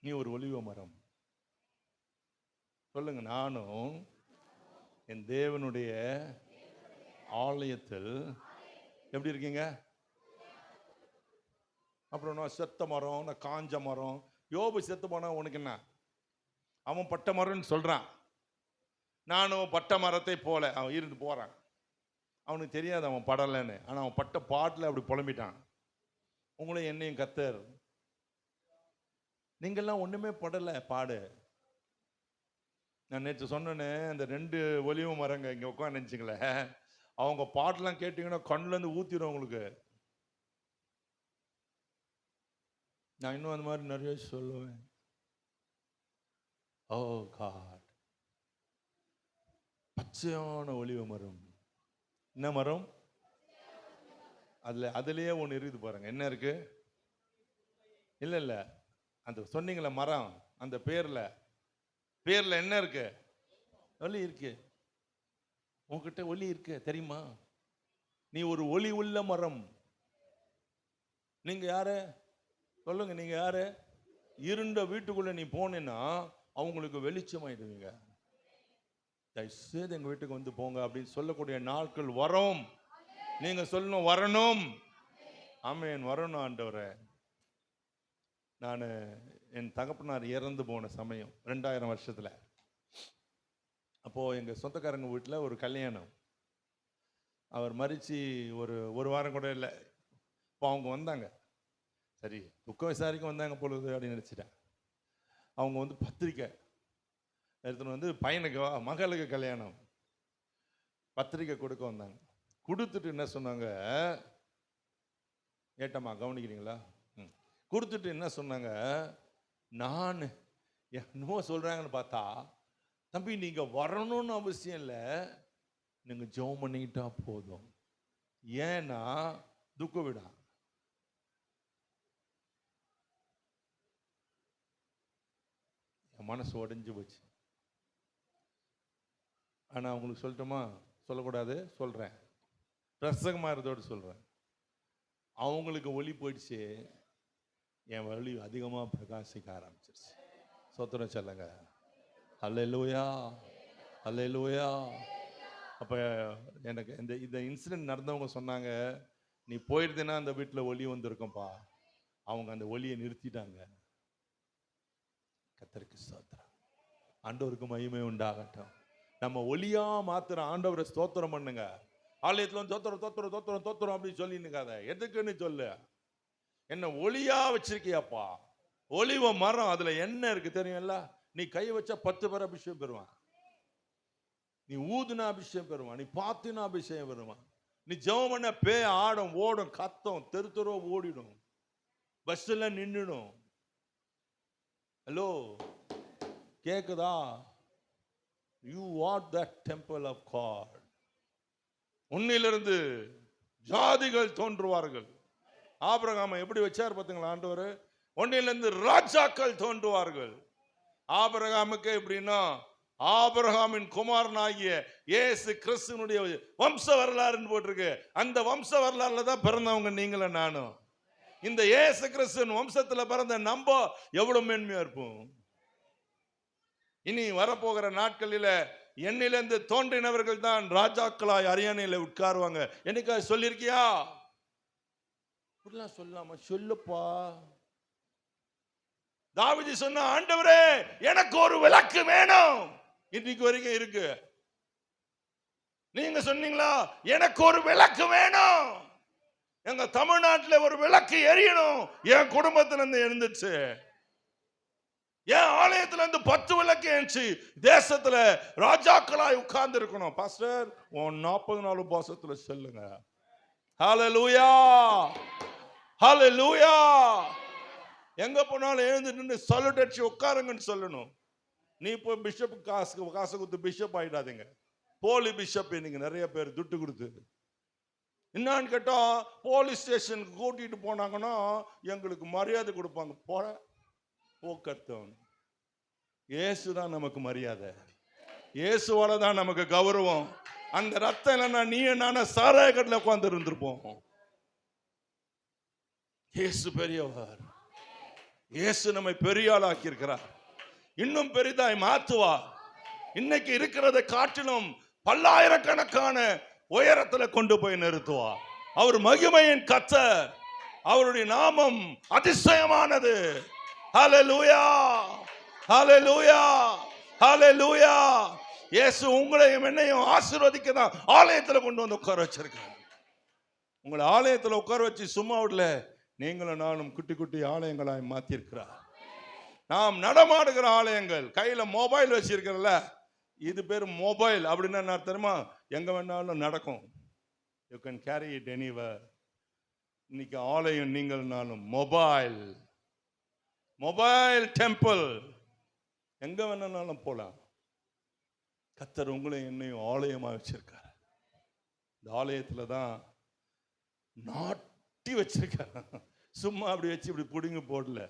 நீ ஒரு ஒலிவ மரம். சொல்லுங்க, நானும் என் தேவனுடைய ஆலயத்தில் எப்படி இருக்கீங்க? அப்புறம் நான் செத்த மரம், நான் காஞ்ச மரம். யோபு செத்து போனா உனக்கு என்ன? அவன் பட்ட மரம்னு சொல்றான். நானும் பட்ட மரத்தை போல அவன் இருந்து போறான். அவனுக்கு தெரியாது அவன் படலைன்னு. ஆனால் அவன் பட்ட பாட்டில் அப்படி புலம்பிட்டான். உங்களையும் என்னையும் கத்தர், நீங்கள்லாம் ஒன்றுமே படலை, பாடு. நான் நேற்று சொன்னேன்னு, அந்த 2 ஒலிவ மரங்க இங்கே உட்காந்து நினச்சிங்களே, அவங்க பாட்டெல்லாம் கேட்டிங்கன்னா கண்ணுலேருந்து ஊற்றிடும் உங்களுக்கு. நான் இன்னும் அந்த மாதிரி நிறைய சொல்லுவேன். ஓ காட், பச்சையான ஒலிவ மரம். என்ன மரம்? அதுலயே ஒன்று இருக்குது பாருங்க. என்ன இருக்கு? இல்லை அந்த சொன்னீங்களே மரம், அந்த பேர்ல என்ன இருக்கு? ஒலி இருக்கு. உங்ககிட்ட ஒலி இருக்கு தெரியுமா? நீ ஒரு ஒலி உள்ள மரம். நீங்க யாரு? சொல்லுங்க, நீங்க யாரு? இருண்ட வீட்டுக்குள்ள நீ போனேன்னா அவங்களுக்கு வெளிச்சமாயிடுவீங்க. தயவுசெய்து எங்க வீட்டுக்கு வந்து போங்க அப்படின்னு சொல்லக்கூடிய நாட்கள் வரும். நீங்க சொல்லணும், வரணும். ஆமென், வரணும் ஆண்டவரே. நான் என் தகப்பனார் இறந்து போன சமயம் 2000 வருஷத்துல, அப்போ எங்க சொந்தக்காரங்க வீட்டில் ஒரு கல்யாணம். அவர் மரிச்சு ஒரு வாரம் கூட இல்லை. இப்போ அவங்க வந்தாங்க. சரி, துக்க விசாரிக்க வந்தாங்க பொழுது அப்படின்னு நினைச்சிட்டேன். அவங்க வந்து பத்திரிக்கை எடுத்துன்னு வந்து பையனுக்கு மகளுக்கு கல்யாணம் பத்திரிக்கை கொடுக்க வந்தாங்க. கொடுத்துட்டு என்ன சொன்னாங்க? ஏட்டம்மா கவனிக்கிறீங்களா? கொடுத்துட்டு என்ன சொன்னாங்க? நான் என்னமோ சொல்றாங்கன்னு பார்த்தா, தம்பி நீங்க வரணும்னு அவசியம் இல்லை, நீங்க ஜெபம் பண்ணிக்கிட்டா போதும். ஏன்னா துக்க விடா. என் மனசு உடைஞ்சு போச்சு. ஆனால் அவங்களுக்கு சொல்லட்டுமா? சொல்லக்கூடாது, சொல்கிறேன். பிரசங்கமாக இருந்தோடு சொல்கிறேன். அவங்களுக்கு ஒளி போயிடுச்சு, என் வழி அதிகமாக பிரகாசிக்க ஆரம்பிச்சிருச்சு. சோத்திரம் சொல்லுங்க. அல்லேலூயா, அல்லேலூயா. அப்போ எனக்கு இந்த இன்சிடென்ட் நடந்தவங்க சொன்னாங்க, நீ போயிருந்தேன்னா அந்த வீட்டில் ஒளி வந்திருக்கும்பா. அவங்க அந்த ஒளியை நிறுத்திட்டாங்க. கர்த்தருக்கு ஸ்தோத்திரம். ஆண்டவருக்கு மகிமை உண்டாகட்டும். நம்ம ஒளியா மாத்திர ஆண்டவரை ஸ்தோத்திரம் பண்ணுங்க. ஆலயத்துல தோத்திரம் தோத்திரம் தோத்திரம் தோத்திரம் அப்படின்னு சொல்லினுக்காத. எதுக்குன்னு சொல்லு. என்ன ஒளியா வச்சிருக்கியாப்பா? ஒளிவ மரம், அதுல என்ன இருக்கு தெரியும்ல? நீ கை வச்சா 10 பேர் அபிஷேகம் பெறுவான். நீ ஊதுனா அபிஷேகம் பெறுவான். நீ பார்த்தினா அபிஷேகம் பெறுவான். நீ ஜெபம் பண்ண பேய் ஆடும், ஓடும், கத்தும், தெரு ஓடிடும், பஸ்ல நின்னுடும். ஹலோ, கேக்குதா? You are that temple of God. உன்னிலிருந்து ஜாதிகள் தோன்றுவார்கள். ஆபிரகாமை எப்படி வச்சார் பாத்தீங்களா ஆண்டவர்? உன்னிலிருந்து ராஜாக்கள் தோன்றுவார்கள். ஆபிரகாமுக்கு எப்படின்னா, ஆபிரகாமின் குமாரனாகிய இயேசு கிறிஸ்துவினுடைய வம்ச வரலாறுன்னு போட்டிருக்கு. அந்த வம்ச வரலாறுல தான் பிறந்தவங்க நீங்களும் நானும். இந்த இயேசு கிறிஸ்துவின் வம்சத்துல பிறந்த நம்ப எவ்வளவு மேன்மையா இருப்போம். இனி வரப்போகிற நாட்களில் எண்ணிலிருந்து தோன்றினவர்கள் தான் ராஜாக்களாய் அரியணையில உட்காருவாங்க. என்னைக்கா சொல்லிருக்கியா? சொல்லாம சொல்லுப்பா. தாவீது சொன்ன, ஆண்டவரே எனக்கு ஒரு விளக்கு வேணும். இன்னைக்கு வரைக்கும் இருக்கு. நீங்க சொன்னீங்களா? எனக்கு ஒரு விளக்கு வேணும். எங்க தமிழ்நாட்டில் ஒரு விளக்கு எரியணும். என் குடும்பத்துல இருந்து எழுந்துச்சு. என் ஆலயத்துல இருந்து 10 விளக்கு ஏஞ்சி தேசத்துல ராஜாக்களாய் உட்கார்ந்து இருக்கணும். பாஸ்டர் 44 உபவாசத்துல சொல்லுங்க. ஹல்லேலூயா, ஹல்லேலூயா. எங்க போனாலும் எழுந்து நின்று சல்யூட் அடிச்சு உட்காருங்கன்னு சொல்லணும். நீ போய் பிஷப் காசு கொடுத்து பிஷப் ஆயிடாதீங்க. போலி பிஷப் இன்னைக்கு நிறைய பேர் துட்டு கொடுத்து என்னான்னு கேட்டால் போலீஸ் ஸ்டேஷனுக்கு கூட்டிகிட்டு போனாங்கன்னா எங்களுக்கு மரியாதை கொடுப்பாங்க. போக்கத்தவன். இயேசு தான் நமக்கு மரியாதை, இயேசுவால தான் நமக்கு கௌரவம். அந்த ரத்தம் இல்லைன்னா நீ நான சாராய கட்டில் உட்கார்ந்து இருந்திருப்போம். இயேசு பெரியவர். இயேசு நம்மை பெரிய ஆளாக்கி இருக்கிறார். இன்னும் பெரிதாய் மாற்றுவா. இன்னைக்கு இருக்கிறதை காட்டிலும் பல்லாயிரக்கணக்கான உயரத்துல கொண்டு போய் நிறுத்துவா. அவர் மகிமையின் கர்த்தர். அவருடைய நாமம் அதிசயமானது. ஹல்லேலூயா, ஹல்லேலூயா, ஹல்லேலூயா. இயேசு உங்களையும் என்னையும் ஆசீர்வதிக்க தான் ஆலயத்தில் கொண்டு வந்து உட்கார வச்சிருக்கார். உங்களை ஆலயத்தில் உட்கார வச்சு சும்மா விடல, நீங்களும் நானும் குட்டி குட்டி ஆலயங்களாய் மாத்திருக்கிறார். நாம் நடமாடுகிற ஆலயங்கள். கையில மொபைல் வச்சிருக்கிறல, இது பேர் மொபைல். அப்படின்னா என்ன தெரியுமா? எங்க வேணாலும் நடக்கும். You can carry it anywhere. இன்னைக்கு ஆலயம் நீங்கள் நானும் மொபைல், மொபைல் டெம்பிள். எங்க வேணாலும் போலாம். கர்த்தர் உங்களை என்னையும் ஆலயமா வச்சிருக்கார். இந்த ஆலயத்துல தான் நாட்டி வச்சிருக்கார். சும்மா அப்படி வச்சு இப்படி புடிங்க போடல.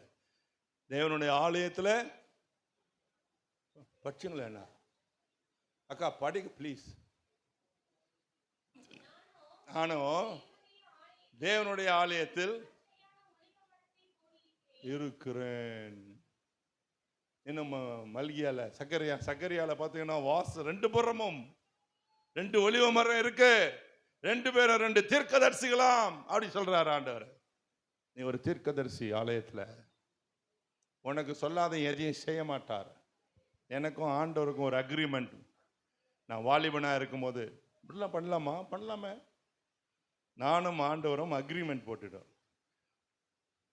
தேவனுடைய ஆலயத்துல படிச்சுங்களா? என்ன அக்கா படிக்க ப்ளீஸ். நானும் தேவனுடைய ஆலயத்தில் இருக்கிறேன். இன்னும் மல்கியால சக்கரியால பார்த்தீங்கன்னா ரெண்டு புறமும் 2 ஒலிவ மரம் இருக்கு. 2 பேரும் 2 தீர்க்கதரிசிகளாம் அப்படி சொல்றாரு ஆண்டவர். நீ ஒரு தீர்க்கதரிசி. ஆலயத்துல உனக்கு சொல்லாத எதையும் செய்ய மாட்டார். எனக்கும் ஆண்டவருக்கும் ஒரு அக்ரிமெண்ட். நான் வாலிபனா இருக்கும்போது இப்படிலாம் பண்ணலாமா? பண்ணலாமே. நானும் ஆண்டவரும் அக்ரிமெண்ட் போட்டுட்டோம்.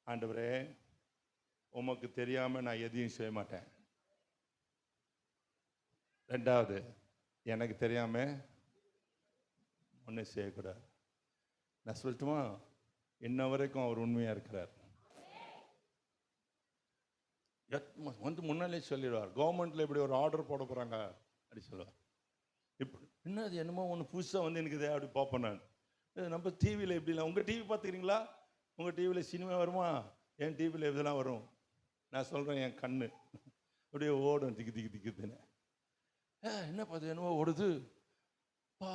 ஆண்டவரே, உமக்கு தெரியாம நான் எதையும் செய்ய மாட்டேன். 2வது, எனக்கு தெரியாம ஒன்றும் செய்யக்கூடாது. நான் சொல்லட்டுமா? இன்ன வரைக்கும் அவர் உண்மையா இருக்கிறார். வந்து முன்னாலே சொல்லிடுவார். கவர்மெண்ட்ல இப்படி ஒரு ஆர்டர் போட போறாங்க அப்படி சொல்லுவார். இப்படி என்னது என்னமோ ஒன்று புதுசாக வந்து எனக்கு அப்படி பார்ப்பேன் நான். நம்ம டிவியில் எப்படிலாம், உங்கள் டிவி பார்த்துக்கிறீங்களா? உங்கள் டிவியில் சினிமா வருமா? என் டிவியில் இதெல்லாம் வரும். நான் சொல்கிறேன், என் கண்ணு அப்படியே ஓடும் திக்கு திக்கு திக்குதுன்னு. என்ன பார்த்து என்னவோ ஓடுது பா,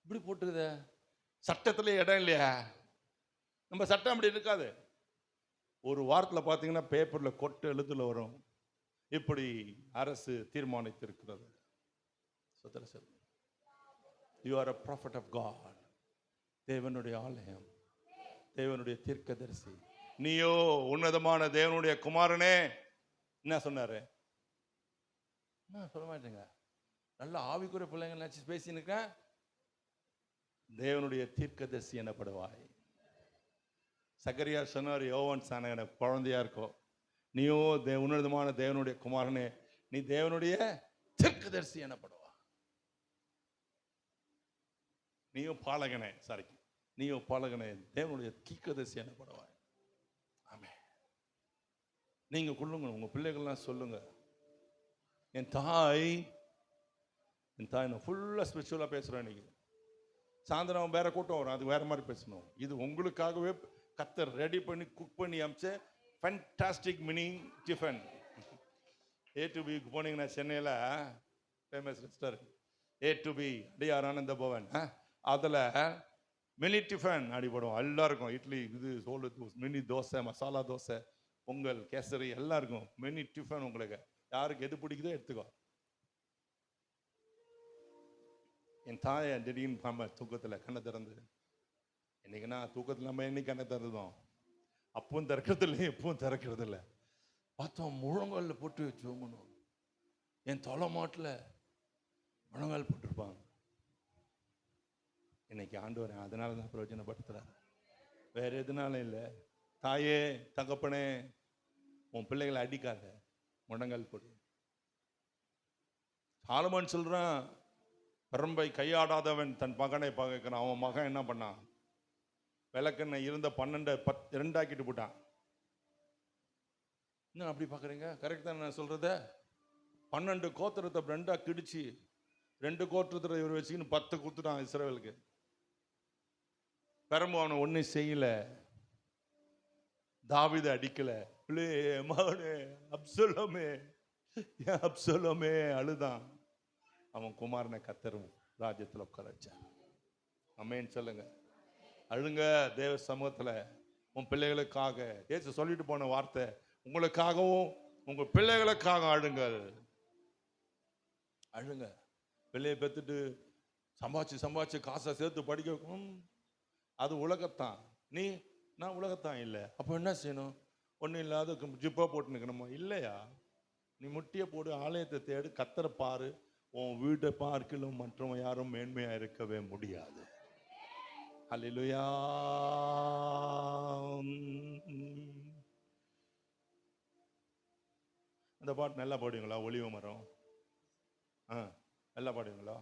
இப்படி போட்டுருத. சட்டத்துல இடம் இல்லையா? நம்ம சட்டம் அப்படி இருக்காது. ஒரு வாரத்தில் பார்த்தீங்கன்னா பேப்பரில் கொட்டு எழுத்துல வரும், இப்படி அரசு தீர்மானித்திருக்கிறது. You are a prophet of God. தேவனுடைய ஆலயம், தேவனுடைய தீர்க்கதரிசி. நீயோ உன்னதமான தேவனுடைய குமாரனே. என்ன சொன்னாரு? என்ன சொல்ல மாட்டேங்க. நல்ல ஆவிக்குரிய பிள்ளைங்க நினைச்சு பேசினுக்க. தேவனுடைய தீர்க்கதரிசி எனப்படுவாய். சகரியா சொன்னார், யோவான் சான குழந்தையா இருக்கோ, நீயோ உன்னதமான தேவனுடைய குமாரனே, நீ தேவனுடைய தீர்க்கதரிசி எனப்படுவா. நீயோ பாலகனே தேவனுடைய தீர்க்கதரிசி எனப்படுவாய். ஆமே. நீங்க கொள்ளுங்க, உங்க பிள்ளைகள்லாம் சொல்லுங்க. என் தாய் நான் ஃபுல்லா ஸ்பிரிச்சுவலா பேசுறேன். இன்னைக்கு சாயந்தரம் வேற கூட்டம் வரும், அது வேற மாதிரி பேசணும். இது உங்களுக்காகவே கர்த்தர் ரெடி பண்ணி குக் பண்ணி அமிச்ச ஃபேண்டாஸ்டிக் மினி டிஃபன். A2B போனீங்கன்னா சென்னையில் ஃபேமஸ் ரெஸ்டாரண்ட் A2B, அடியார் ஆனந்த பவன். அதில் மினி டிஃபன் அடிபடும். எல்லாருக்கும் இட்லி, இது சோள மினி தோசை, மசாலா தோசை, பொங்கல், கேசரி எல்லாம் இருக்கும். மினி டிஃபன் உங்களுக்கு யாருக்கு எது பிடிக்குதோ எடுத்துக்கோ. என் தாயை திடீர்னு நம்ம தூக்கத்தில் கண்ணை திறந்து, இன்னைக்குன்னா தூக்கத்தில் நம்ம என்னைக்கு கண்ணை திறந்தோம், அப்பவும் திறக்கிறது இல்லை, எப்பவும் திறக்கிறது இல்லை. பார்த்தோம் முழங்கால போட்டு வச்சுக்கணும். என் தொலை மாட்டில் முழங்கால் போட்டிருப்பாங்க. இன்னைக்கு ஆண்டவர் அதனால தான் பிரயோஜனப்படுத்துறாரு, வேற எதுனாலும் இல்லை. தாயே, தகப்பனே, உன் பிள்ளைகளை அடிக்காத, முழங்கால் போடு. சாலமோன் சொல்றான், பரம்பை கையாடாதவன் தன் மகனை பகைக்கிறான். அவன் மகன் என்ன பண்ணான்? விளக்கெண்ணெய் இருந்த 12 2 போட்டான். என்ன அப்படி பார்க்குறீங்க? கரெக்ட் தான் நான் சொல்றத. 12 கோத்திரத்தை 2 கிடிச்சு 2 கோத்திரத்தை இவர் வச்சுக்கின்னு 10 கொடுத்துட்டான் இஸ்ரவேலுக்கு. பெரம்பு அவனை ஒன்றும் செய்யல, தாவீதை அடிக்கல. பிள்ளை மகனே அப்சலோமே, ஏன் அப்சலோமே அழுதான். அவன் குமாரனை கர்த்தர் ராஜ்யத்தில் உட்கார வச்சார். ஆமென் சொல்லுங்க. அழுங்க தேவ சமூகத்தில் உன் பிள்ளைகளுக்காக. ஏசு சொல்லிட்டு போன வார்த்தை, உங்களுக்காகவும் உங்க பிள்ளைகளுக்காக அழுங்கள். அழுங்க. பிள்ளையை பெற்றுட்டு சம்பாதிச்சு காசை சேர்த்து படிக்க வைக்கணும், அது உலகத்தான். நான் உலகத்தான் இல்லை. அப்போ என்ன செய்யணும்? ஒன்றும் இல்லாத ஜிப்பா போட்டு நிற்கணுமா? இல்லையா, நீ முட்டியை போடு, ஆலயத்தை தேடு, கர்த்தரை பாரு. உன் வீட்டை பார்க்கலும் மற்றவன் யாரும் மேன்மையா இருக்கவே முடியாது. அல்லேலூயா. அந்த பாட்டு நல்லா பாடுவீங்களா? ஒலிவ மரம் நல்லா பாடுவீங்களா?